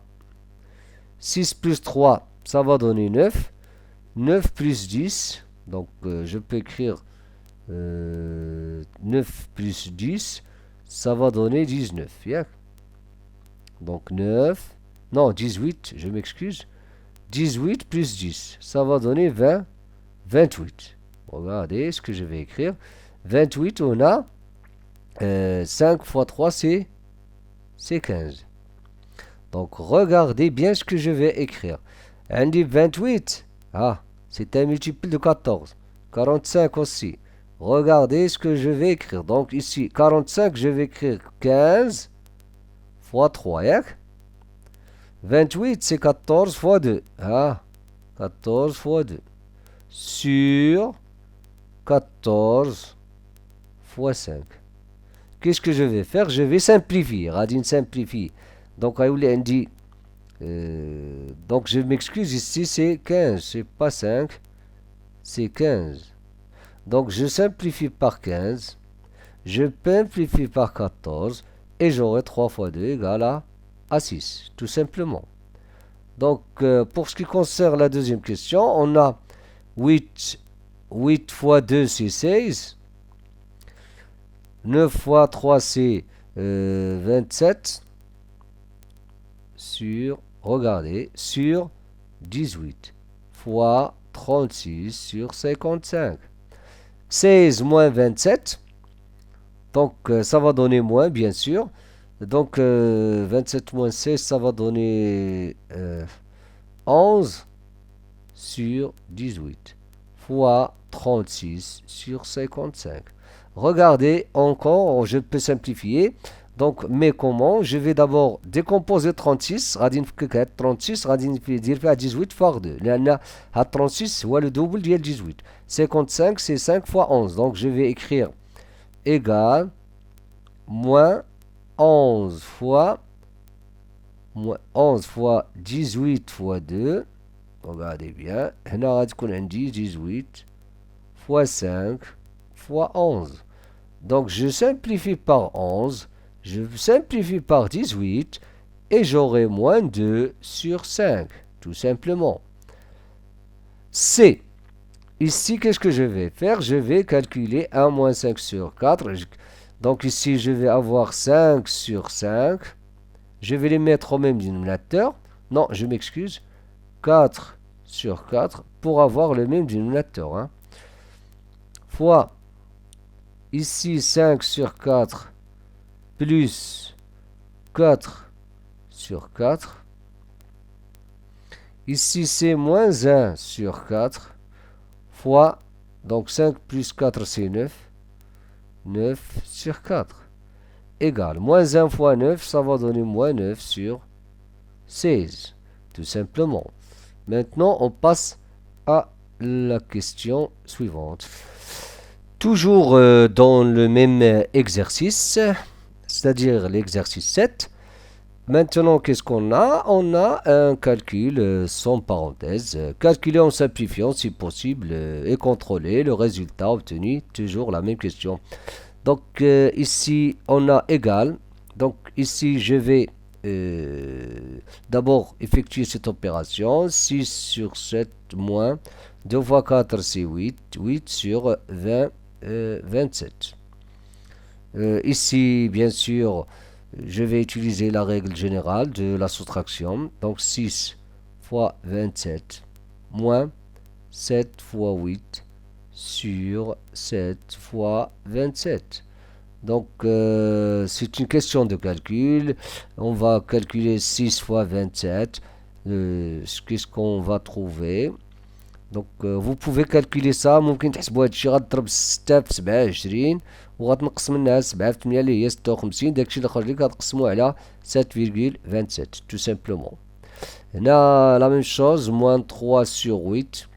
6 plus 3, ça va donner 9. 9 plus 10, donc je peux écrire 9 plus 10, ça va donner 19. Yeah. Donc 9, non 18, je m'excuse. 18 plus 10, ça va donner 28. Regardez ce que je vais écrire. 28, on a 5 fois 3, c'est 15. Donc, regardez bien ce que je vais écrire. On dit 28. Ah, c'est un multiple de 14. 45 aussi. Regardez ce que je vais écrire. Donc, ici, 45, je vais écrire 15 fois 3. 28, c'est 14 fois 2. Ah, 14 fois 2. Sur 14 fois 5. Qu'est-ce que je vais faire? Je vais simplifier. Radine simplifie. Donc, on dit... donc, je m'excuse, ici, c'est 15. C'est pas 5. C'est 15. Donc, je simplifie par 15. Je simplifie par 14. Et j'aurai 3 fois 2 égale à 6. Tout simplement. Donc, pour ce qui concerne la deuxième question, on a 8 fois 2, c'est 16. 9 fois 3, c'est 27. sur, regardez, sur 18 fois 36 sur 55. 16 moins 27, donc ça va donner moins, bien sûr. Donc 27 moins 16, ça va donner 11 sur 18 fois 36 sur 55. Regardez, encore, je peux simplifier. Donc, mais comment? Je vais d'abord décomposer 36. غادي نفكك هاد 36 غادي ندير فيها 18 fois 2. لأن هاد 36 هو le double ديال 18. 55 c'est 5 fois 11. Donc, je vais écrire égal moins 11 fois 18 fois 2. Regardez bien. هنا غادي تكون عندي 18 fois 5 fois 11. Donc, je simplifie par 11. Je simplifie par 18 et j'aurai moins 2 sur 5, tout simplement. C. Ici, qu'est-ce que je vais faire? Je vais calculer 1 moins 5 sur 4. Donc ici, je vais avoir 5 sur 5. Je vais les mettre au même dénominateur. Non, je m'excuse. 4 sur 4 pour avoir le même dénominateur. Hein. Fois, ici, 5 sur 4 plus 4 sur 4. Ici, c'est moins 1 sur 4 fois, donc 5 plus 4, c'est 9. 9 sur 4 égale moins 1 fois 9, ça va donner moins 9 sur 16, tout simplement. Maintenant, on passe à la question suivante. Toujours dans le même exercice, c'est-à-dire l'exercice 7. Maintenant, qu'est-ce qu'on a? On a un calcul sans parenthèse, calculé en simplifiant si possible et contrôler le résultat obtenu, toujours la même question. Donc ici, on a égal. Donc ici, je vais d'abord effectuer cette opération. 6 sur 7 moins 2 fois 4, c'est 8. 8 sur 20, 27. Ici, bien sûr, je vais utiliser la règle générale de la soustraction. Donc 6 fois 27 moins 7 fois 8 sur 7 fois 27. Donc c'est une question de calcul. On va calculer 6 fois 27. Qu'est-ce qu'on va trouver? Donc vous pouvez calculer ça. ممكن تحسبوا هاد الشيء غتضرب 6 في 27 وغتنقص منها 7 في 8 اللي هي 56. داكشي اللي خرج لك غتقسموه على 7,27 tout simplement. هنا la même chose, moins 3 sur 8.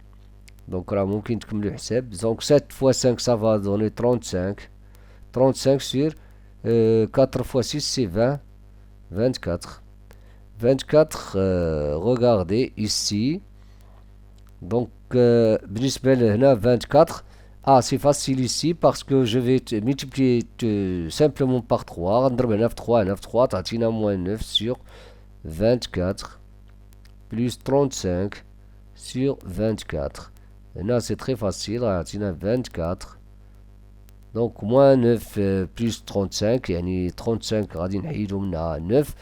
Donc راه ممكن تكملوا الحساب. Donc 7 fois 5 ça va donner 35. 35 sur 4 fois 6 c'est 20. 24. 24, regardez ici. Donc بالنسبة لهنا 24. Ah, c'est facile ici parce que je vais multiplier simplement par 3. غنضرب هنا في 3 هنا في 3 تعطينا moins 9 sur 24 plus 35 sur 24. Là, c'est très facile. غيعطينا 24. Donc, moins 9 plus 35. يعني 35 غادي نحيدو منها 9.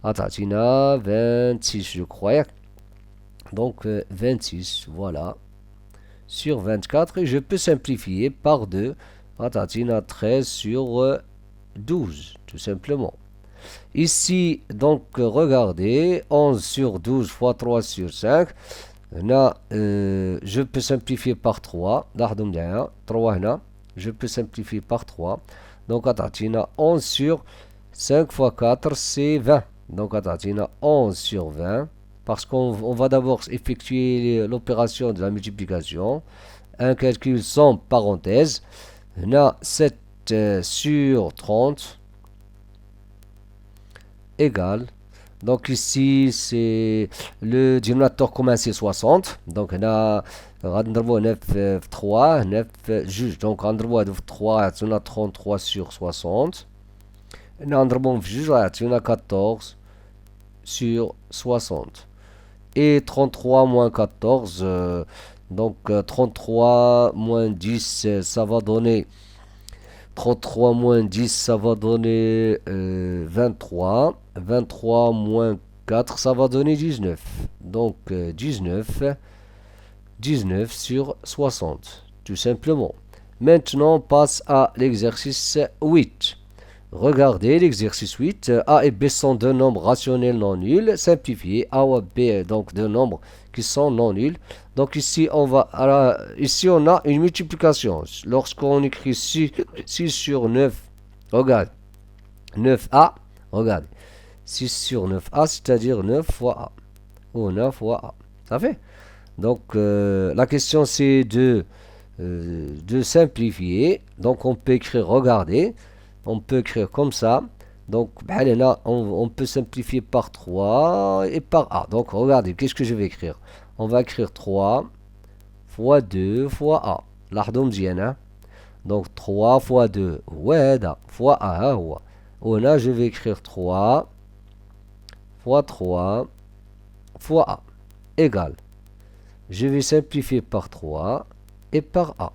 غتعطينا 26, je crois. Donc, 26, voilà. Sur 24. Et je peux simplifier par 2. غتعطينا 13 sur 12, tout simplement. Ici, donc, regardez. 11 sur 12 fois 3 sur 5. Là, je peux simplifier par 3. 3 هنا. Je peux simplifier par 3. Donc, غتعطينا 11 sur 5 fois 4, c'est 20. Donc, غتعطينا 11 sur 20. Parce qu'on va d'abord effectuer l'opération de la multiplication. Un calcul sans parenthèse. Là, 7 sur 30 égale. Donc ici, c'est le dénominateur commun, c'est 60. Donc là, غنضربو 9 في 3, 9 جوج. Donc غنضربو هادو في 3 يعطيونا 33 sur 60. هنا غنضربوهم في جوج يعطيونا 14 sur 60. Et 33 moins 14, donc 33 moins 10, ça va donner 33 moins 10, ça va donner 23. 23 moins 4, ça va donner 19. Donc 19 sur 60, tout simplement. Maintenant, on passe à l'exercice 8. Regardez l'exercice 8. A et B sont deux nombres rationnels non nuls. Simplifié. A ou B, donc deux nombres qui sont non nuls. Donc ici, on a une multiplication. Lorsqu'on écrit 6 sur 9, regarde, 9A, regarde, 6 sur 9A, c'est-à-dire 9 fois A, ou 9 fois A. Ça fait? Donc, la question, c'est de simplifier. Donc, on peut écrire, regardez, on peut écrire comme ça. Donc, on peut simplifier par 3 et par A. Donc, regardez, qu'est-ce que je vais écrire? On va écrire 3 fois 2 fois A. لاحظوا مزيان. Donc, 3 fois 2, fois A. Là, je vais écrire 3 fois 3 fois A égale. Je vais simplifier par 3 et par A.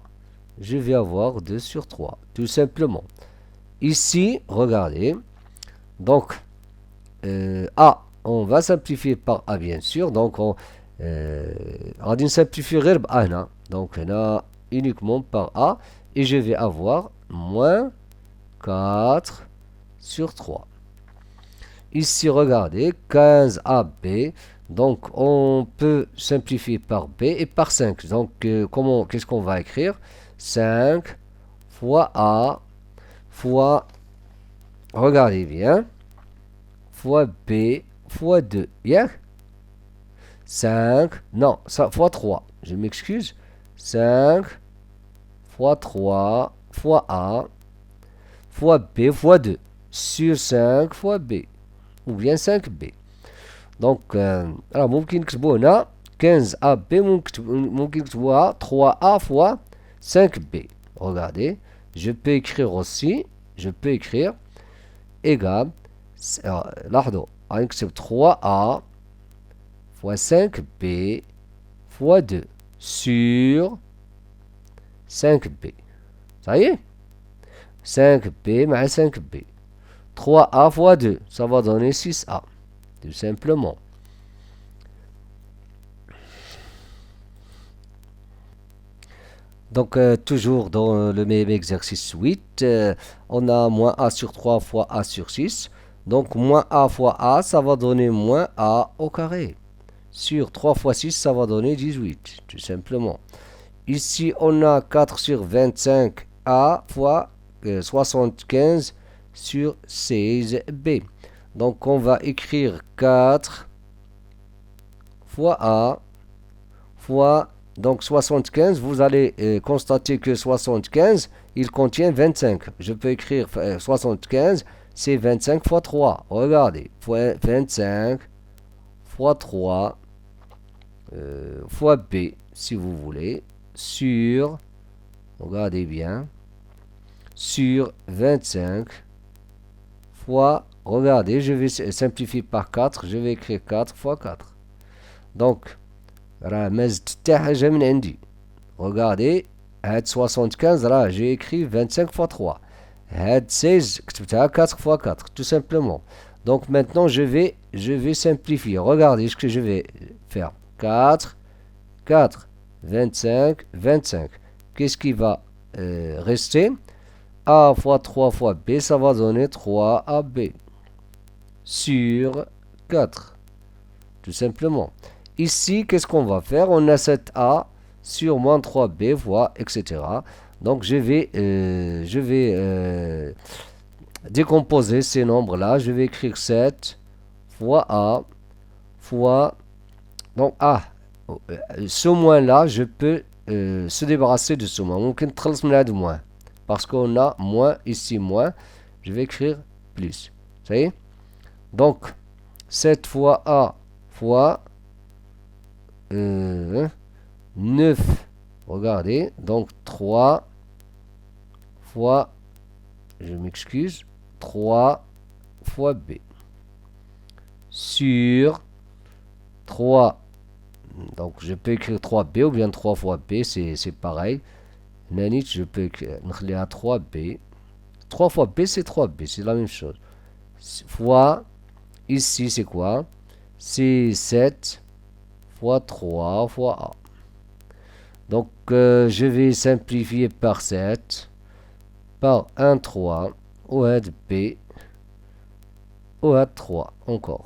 Je vais avoir 2 sur 3, tout simplement. Ici, regardez. Donc, A, on va simplifier par A, bien sûr. Donc, on va simplifier A. Donc, on a uniquement par A. Et je vais avoir moins 4 sur 3. Ici, regardez, 15AB. Donc, on peut simplifier par B et par 5. Donc, qu'est-ce qu'on va écrire? 5 fois A fois, regardez bien, fois B fois 2. Bien? 5, non, ça, fois 3. Je m'excuse. 5 fois 3 fois A fois B fois 2 sur 5 fois B. Ou bien 5B. Donc, alors, ممكن نكتبو هنا 15AB, ممكن نكتبوها 3A fois 5B. Regardez, je peux écrire aussi, égal, لاحظوا, هنكتب 3A fois 5B fois 2 sur 5B. Ça y est? 5B مع 5B. 3A fois 2, ça va donner 6A. Tout simplement. Donc, toujours dans le même exercice 8, on a moins A sur 3 fois A sur 6. Donc, moins A fois A, ça va donner moins A au carré. Sur 3 fois 6, ça va donner 18, tout simplement. Ici, on a 4 sur 25 A fois 75 sur 16B. Donc, on va écrire 4 fois A fois, donc 75. Vous allez constater que 75, il contient 25. Je peux écrire 75, c'est 25 fois 3. Regardez, 25 fois 3 fois B, si vous voulez, sur, regardez bien, sur 25 fois, regardez, je vais simplifier par 4, je vais écrire 4 fois 4. Donc, regardez, 75, là, j'ai écrit 25 fois 3. 16, 4 fois 4, tout simplement. Donc, maintenant, je vais simplifier. Regardez ce que je vais faire. 4, 4, 25, 25. Qu'est-ce qui va rester? A fois 3 fois B, ça va donner 3AB sur 4. Tout simplement. Ici, qu'est-ce qu'on va faire? On a 7A sur moins 3B fois, etc. Donc, je vais décomposer ces nombres-là. Je vais écrire 7 fois A fois... Donc, A. Ce moins-là, je peux se débarrasser de ce moins. ممكن نتخلص من هذا moins. Parce qu'on a moins, ici moins. Je vais écrire plus. Ça y est? Donc, 7 fois A fois 9. Regardez. Donc, 3 fois, je m'excuse, 3 fois B. Sur 3. Donc, je peux écrire 3B ou bien 3 fois B. C'est pareil. Nanit, je peux écrire 3B. 3 fois B, c'est 3B. C'est la même chose. Fois, ici, c'est quoi? c'est 7 fois 3 fois A. Donc, je vais simplifier par 7, par 1, 3, OAD B, OAD 3, encore.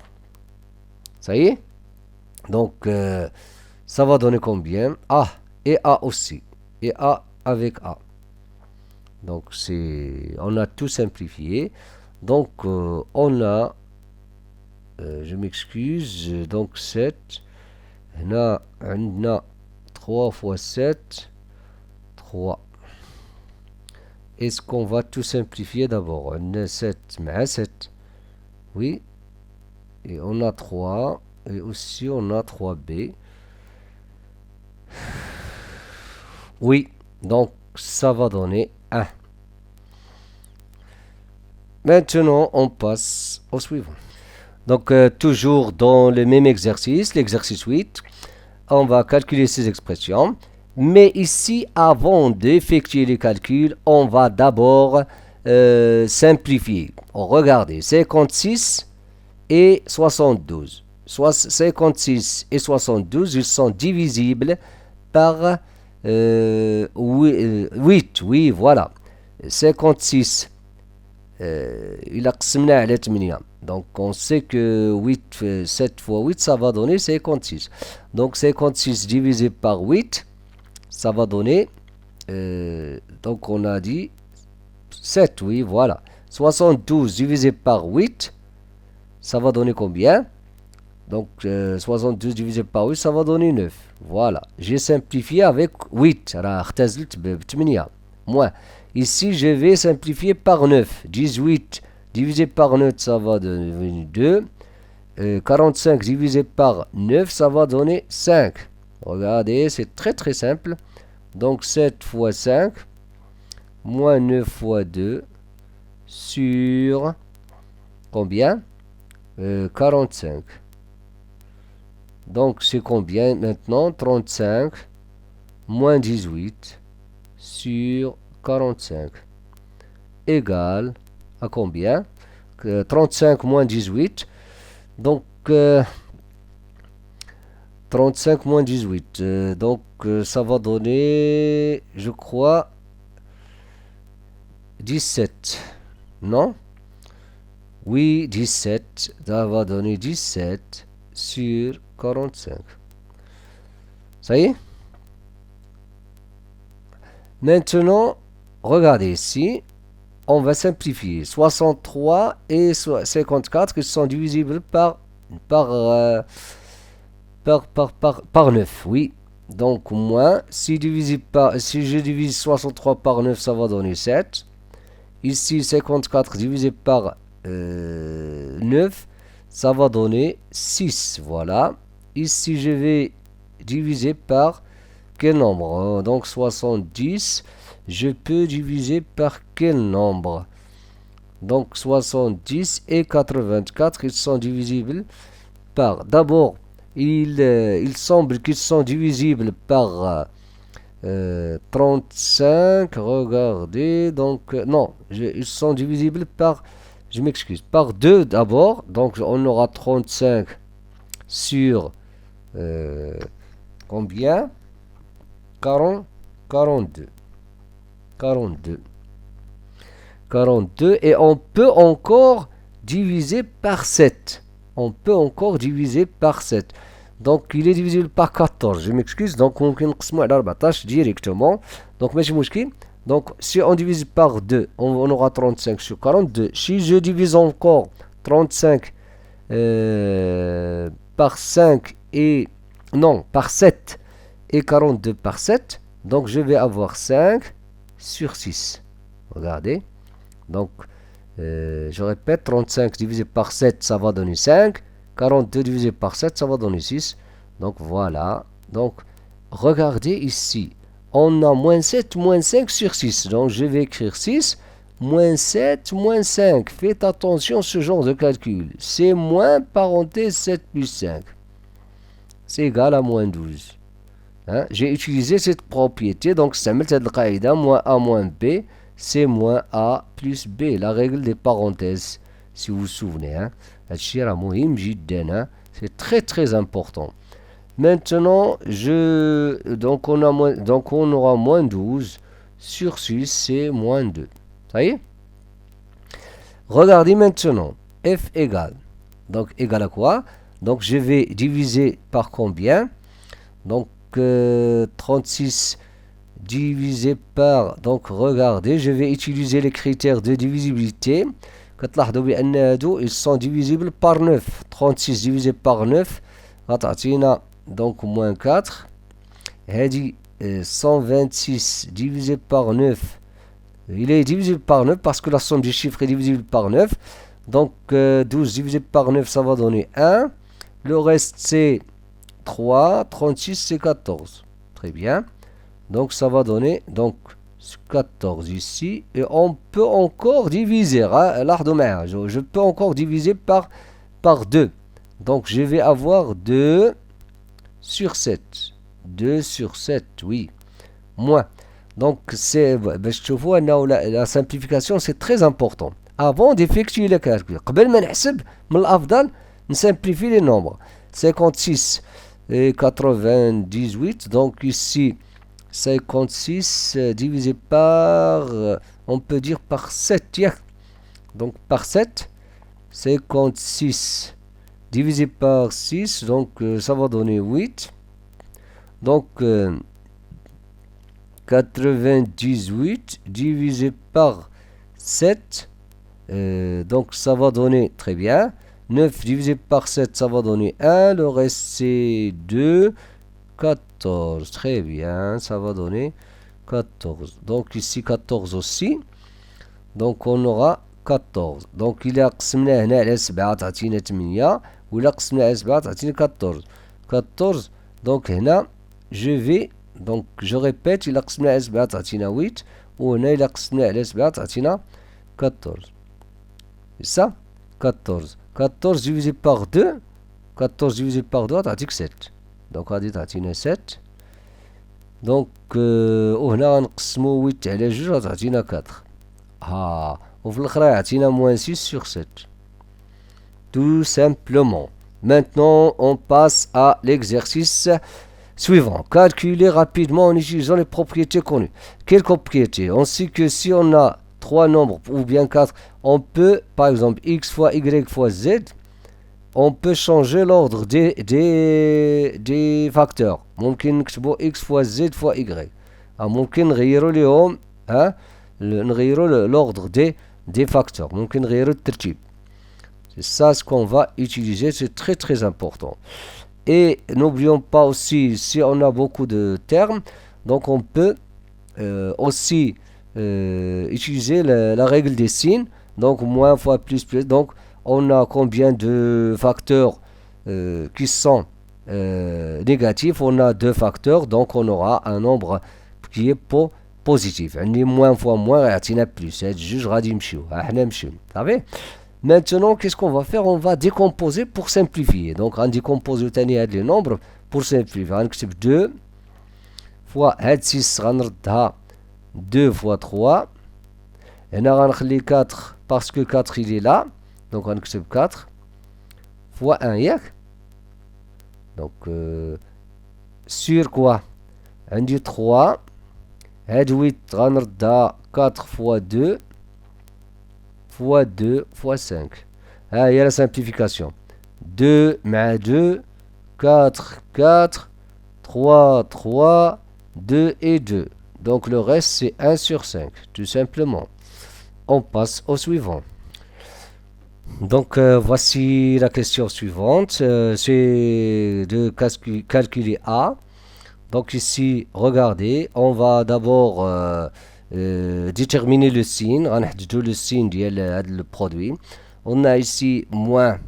Ça y est? Donc, ça va donner combien? A et A aussi. Et A avec A. Donc, on a tout simplifié. Donc, on a, je m'excuse, donc 7. On a 3 fois 7, 3. Est-ce qu'on va tout simplifier d'abord? On a 7, mais 7. Oui. Et on a 3. Et aussi, on a 3B. Oui. Donc, ça va donner 1. Maintenant, on passe au suivant. Donc, toujours dans le même exercice, l'exercice 8, on va calculer ces expressions. Mais ici, avant d'effectuer les calculs, on va d'abord simplifier. Regardez, 56 et 72. 56 et 72, ils sont divisibles par 8. Oui, voilà. 56. Il a قسمنا على 8. Donc on sait que 8, 7 fois 8, ça va donner 56. Donc 56 divisé par 8, ça va donner, donc on a dit 7, oui, voilà. 72 divisé par 8, ça va donner combien? Donc 72 divisé par 8, ça va donner 9. Voilà, j'ai simplifié avec 8. Moins. Ici, je vais simplifier par 9. 18 divisé par 9, ça va donner 2. 45 divisé par 9, ça va donner 5. Regardez, c'est très très simple. Donc 7 fois 5, moins 9 fois 2, sur combien? 45. Donc c'est combien maintenant? 35 moins 18 sur 45 égale à combien? 35 moins 18. Donc 35 moins 18. Donc ça va donner, je crois, 17. Non? Oui, 17. Ça va donner 17 sur 45. Ça y est? Maintenant, regardez ici. On va simplifier. 63 et 54 qui sont divisibles par 9. Oui. Donc, moins. Si je divise 63 par 9, ça va donner 7. Ici, 54 divisé par 9, ça va donner 6. Voilà. Ici, je vais diviser par quel nombre? Donc, 70. Je peux diviser par quel nombre? Donc 70 et 84, ils sont divisibles par... D'abord, il semble qu'ils sont divisibles par 35. Regardez, donc... non, ils sont divisibles par... Je m'excuse. Par 2 d'abord. Donc on aura 35 sur... combien? 42. 42 et on peut encore diviser par 7. On peut encore diviser par 7. Donc il est divisible par 14. Je m'excuse. Donc on peut نقسمو على 14 directement. Donc ماشي مشكل. Donc si on divise par 2, on aura 35 sur 42. Si je divise encore 35 par 5 et... non, par 7 et 42 par 7, donc je vais avoir 5 sur 6. Regardez. Donc, je répète, 35 divisé par 7, ça va donner 5. 42 divisé par 7, ça va donner 6. Donc, voilà. Donc, regardez ici. On a moins 7, moins 5 sur 6. Donc, je vais écrire 6, moins 7, moins 5. Faites attention à ce genre de calcul. C'est moins, parenthèse, 7 plus 5. C'est égal à moins 12. Hein? J'ai utilisé cette propriété. Donc, c'est moins A moins B. C'est moins A plus B, la règle des parenthèses, si vous vous souvenez. Hein. هادشي راه مهم جدا. C'est très très important. Maintenant, donc on aura moins 12 sur 6, c'est moins 2. Ça y est? Regardez maintenant. F égale. Donc, égale à quoi? Donc, je vais diviser par combien? Donc, 36 divisé par... Donc, regardez, je vais utiliser les critères de divisibilité. Ils sont divisibles par 9. 36 divisé par 9. Donc, moins 4. Hadi 126 divisé par 9. Il est divisible par 9 parce que la somme des chiffres est divisible par 9. Donc 12 divisé par 9, ça va donner 1. Le reste, c'est 3. 36, c'est 14. Très bien. Donc ça va donner donc 14 ici. Et on peut encore diviser. Je peux encore diviser par 2. Donc je vais avoir 2 sur 7. 2 sur 7, oui. Moins. Donc, je vois la simplification, c'est très important. Avant d'effectuer le calcul, on simplifie les nombres. 56 et 98. Donc, ici, 56 divisé par, on peut dire par 7. Donc, par 7, 56 divisé par 6. Donc, ça va donner 8. Donc, 98 divisé par 7. Donc, ça va donner, très bien. 9 divisé par 7, ça va donner 1. Le reste, c'est 2. 14. Très bien. Ça va donner 14. Donc, ici, 14 aussi. Donc, on aura 14. Donc, il a قسمناه هنا على 7 تعطينا 8. ولا قسمناه على 7 تعطينا 14. 14. Donc, هنا je vais, donc je répète, il a قسمنا على 7 تعطينا 8 وهنا il a قسمنا على 7 تعطينا 14. C'est ça? 14. 14 divisé par 2. 14 divisé par 2 تعطيك 7. Donc غادي تعطينا 7. Donc وهنا غنقسمو 8 على 2 تعطينا 4. وفي الاخر يعطينا moins 6 sur 7. Tout simplement. Maintenant, on passe à l'exercice suivant. Calculer rapidement en utilisant les propriétés connues. Quelles propriétés? On sait que si on a 3 nombres ou bien 4, on peut, par exemple, x fois y fois z, on peut changer l'ordre des facteurs. ممكن نكتبو x fois z fois y. ممكن نغيروا لهم نغيروا l'ordre des facteurs. ممكن نغيروا الترتيب. C'est ça ce qu'on va utiliser, c'est très très important. Et n'oublions pas aussi, si on a beaucoup de termes, donc on peut aussi utiliser la règle des signes. Donc moins fois plus plus. Donc on a combien de facteurs qui sont négatifs? On a 2 facteurs, donc on aura un nombre qui est positif. Moins fois moins, يعطينا plus. جوج غادي يمشيو. احنا نمشيو. صافي. Maintenant, qu'est-ce qu'on va faire? On va décomposer pour simplifier. Donc, on décompose les nombres pour simplifier. On écrit 2 fois 6, on va 2 fois 3. Et on va 4 parce que 4 il est là. Donc, on écrit 4 fois 1. Donc, sur quoi? On dit 3. Et 8, on va 4 fois 2. Fois 2 fois 5. Il y a la simplification. 2 مع 2, 4, 4, 3, 3, 2 et 2. Donc le reste c'est 1 sur 5, tout simplement. On passe au suivant. Donc voici la question suivante. C'est de calculer A. Donc ici, regardez, on va d'abord déterminer le signe. On a le signe du produit. On a ici moins,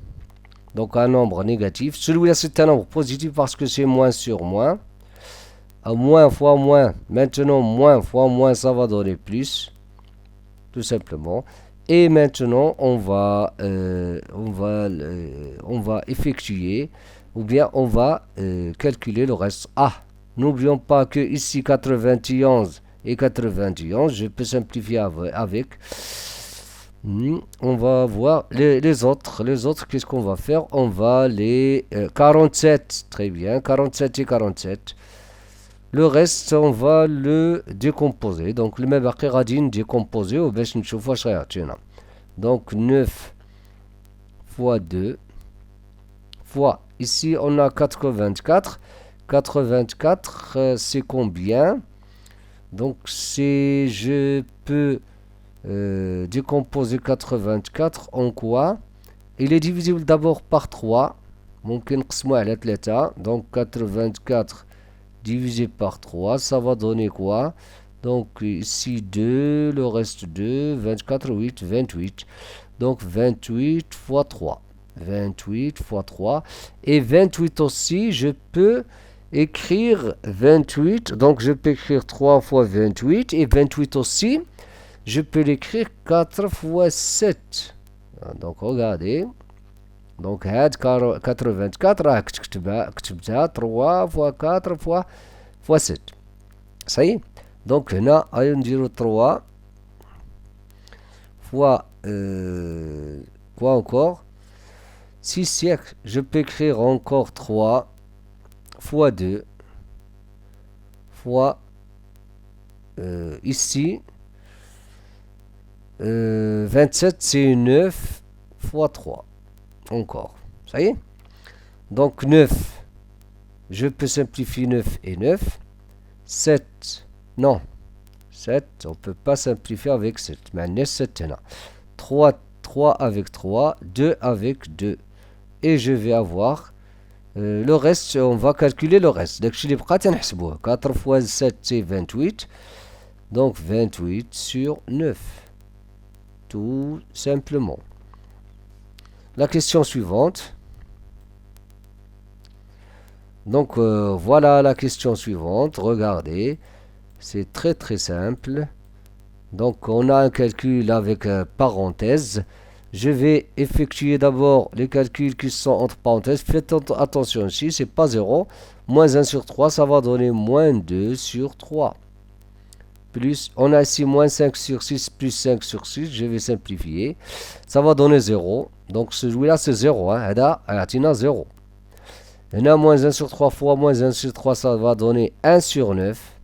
donc un nombre négatif. Celui-là c'est un nombre positif parce que c'est moins sur moins. Moins fois moins, maintenant moins fois moins, ça va donner plus, tout simplement. Et maintenant on va effectuer, ou bien on va calculer le reste. N'oublions pas que ici 91 et 91, je peux simplifier avec On va voir les autres. Les autres, qu'est-ce qu'on va faire? On va les 47. Très bien. 47 et 47. Le reste, on va le décomposer. Donc, le même غادي décomposer ou باش نشوفوا واش غيعطينا. Donc, 9 fois 2 fois, ici, on a 84. 84, c'est combien? Donc, je peux décomposer 84 en quoi? Il est divisible d'abord par 3. ممكن نقسموه على 3. Donc, 84 divisé par 3, ça va donner quoi? Donc, ici 2, le reste 2, 24, 8, 28. Donc, 28 fois 3. 28 fois 3. Et 28 aussi, je peux écrire 28. Donc, je peux écrire 3 fois 28. Et 28 aussi, je peux l'écrire 4 fois 7. Donc, regardez. Donc, 84 راه كتبتها 3 fois 4 fois 7. Ça y est. Donc, هنا غادي نديرو 3 fois quoi encore? 6 siècles. Je peux écrire encore 3 fois 2 fois ici 27, c'est 9 fois 3. Encore. Ça y est? Donc 9. Je peux simplifier 9 et 9. 7. Non. 7. On ne peut pas simplifier avec 7. Mais 7 là. 3 avec 3. 2 avec 2. Et je vais avoir le reste. On va calculer le reste. Donc, 4 fois 7, c'est 28. Donc 28 sur 9. Tout simplement. La question suivante. Donc voilà la question suivante. Regardez. C'est très très simple. Donc on a un calcul avec parenthèse. Je vais effectuer d'abord les calculs qui sont entre parenthèses. Faites attention ici, c'est pas 0. Moins 1 sur 3, ça va donner moins 2 sur 3. Plus, on a ici moins 5 sur 6 plus 5 sur 6. Je vais simplifier. Ça va donner 0. Donc celui-là c'est 0. Hada, ayatina 0. On a moins 1 sur 3 fois moins 1 sur 3, ça va donner 1 sur 9.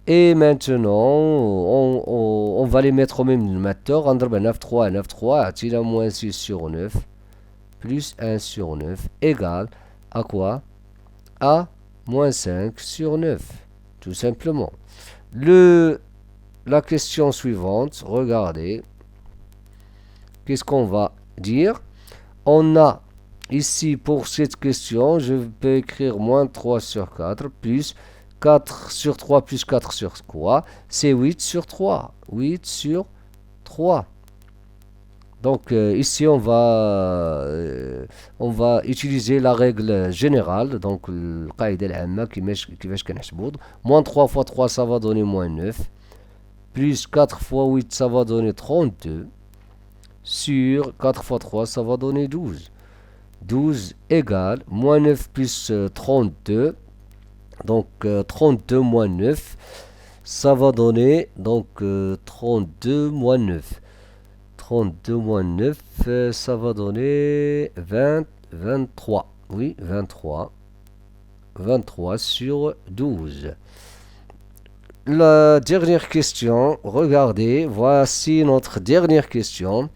Et maintenant, on va les mettre au même numérateur. On va 9, 3, 9, 3. Il a moins 6 sur 9. Plus 1 sur 9. Égale à quoi? À moins 5 sur 9. Tout simplement. La question suivante. Regardez. Qu'est-ce qu'on va dire? On a ici, pour cette question, je peux écrire moins 3 sur 4 plus 4 sur 3 plus 4 sur quoi? C'est 8 sur 3. 8 sur 3. Donc ici, on va utiliser la règle générale. Donc, القاعدة العامة كيفاش كنحسبو. Moins 3 fois 3, ça va donner moins 9. Plus 4 fois 8, ça va donner 32. Sur 4 fois 3, ça va donner 12. 12 égale moins 9 plus 32. Donc 32 moins 9, ça va donner donc 32 moins 9. 32 moins 9, ça va donner 23. Oui, 23. 23 sur 12. La dernière question, regardez, voici notre dernière question.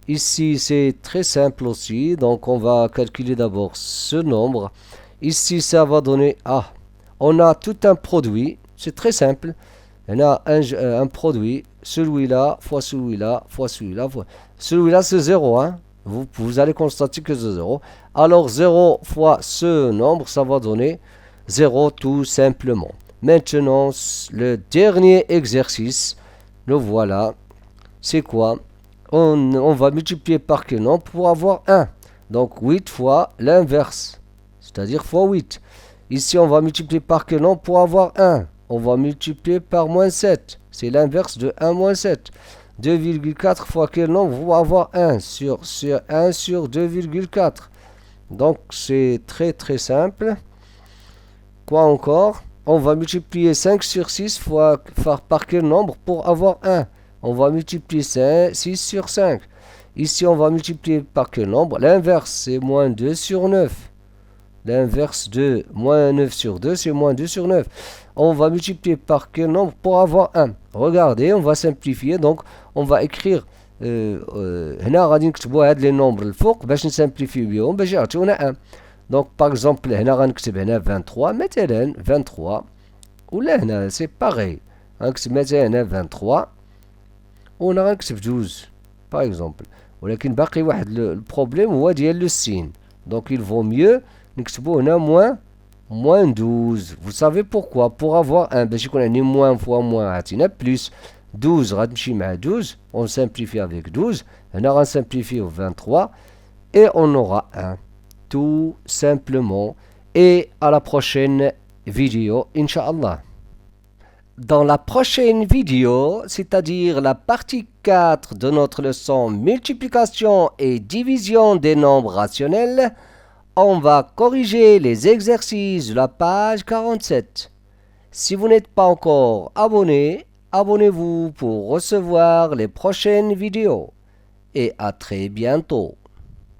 Ici, c'est très simple aussi. Donc, on va calculer d'abord ce nombre. Ici, ça va donner... Ah, on a tout un produit. C'est très simple. On a un produit. Celui-là, fois celui-là, fois celui-là. Celui-là, c'est 0. Hein? Vous allez constater que c'est 0. Alors, 0 fois ce nombre, ça va donner 0 tout simplement. Maintenant, le dernier exercice, le voilà. C'est quoi? On va multiplier par quel nombre pour avoir 1. Donc 8 fois l'inverse, c'est-à-dire fois 8. Ici, on va multiplier par quel nombre pour avoir 1? On va multiplier par moins 7. C'est l'inverse de 1 moins 7. 2,4 fois quel nombre pour avoir 1 sur 1 sur 2,4. Donc c'est très très simple. Quoi encore? On va multiplier 5 sur 6 fois par quel nombre pour avoir 1? On va multiplier 6 sur 5. Ici, on va multiplier par quel nombre? L'inverse, c'est moins 2 sur 9. L'inverse de moins 9 sur 2, c'est moins 2 sur 9. On va multiplier par quel nombre pour avoir 1? Regardez, on va simplifier. Donc, on va écrire هنا غادي نكتبوا هاد لي نومبر الفوق باش نسامبليفيو بهم باش يعطيونا 1. دونك باغ اكزومبل هنا غنكتب هنا 23 مثلا 23 ولا هنا سي باغي غنكتب مثلا هنا 23 وهنا غنكتب 12 باغ اكزومبل. ولكن باقي واحد البروبليم هو ديال لو سين. دونك il vaut mieux نكتبو هنا moins 12. Vous savez pourquoi? Pour avoir 1 باش يكون عندي moins fois moins عطينا plus. 12 غتمشي مع 12. On simplifie avec 12. هنا غنسامبليفيو 23 et on aura 1 tout simplement. Et à la prochaine vidéo Inch'Allah. Dans la prochaine vidéo, c'est-à-dire la partie 4 de notre leçon multiplication et division des nombres rationnels, on va corriger les exercices de la page 47. Si vous n'êtes pas encore abonné, abonnez-vous pour recevoir les prochaines vidéos. Et à très bientôt.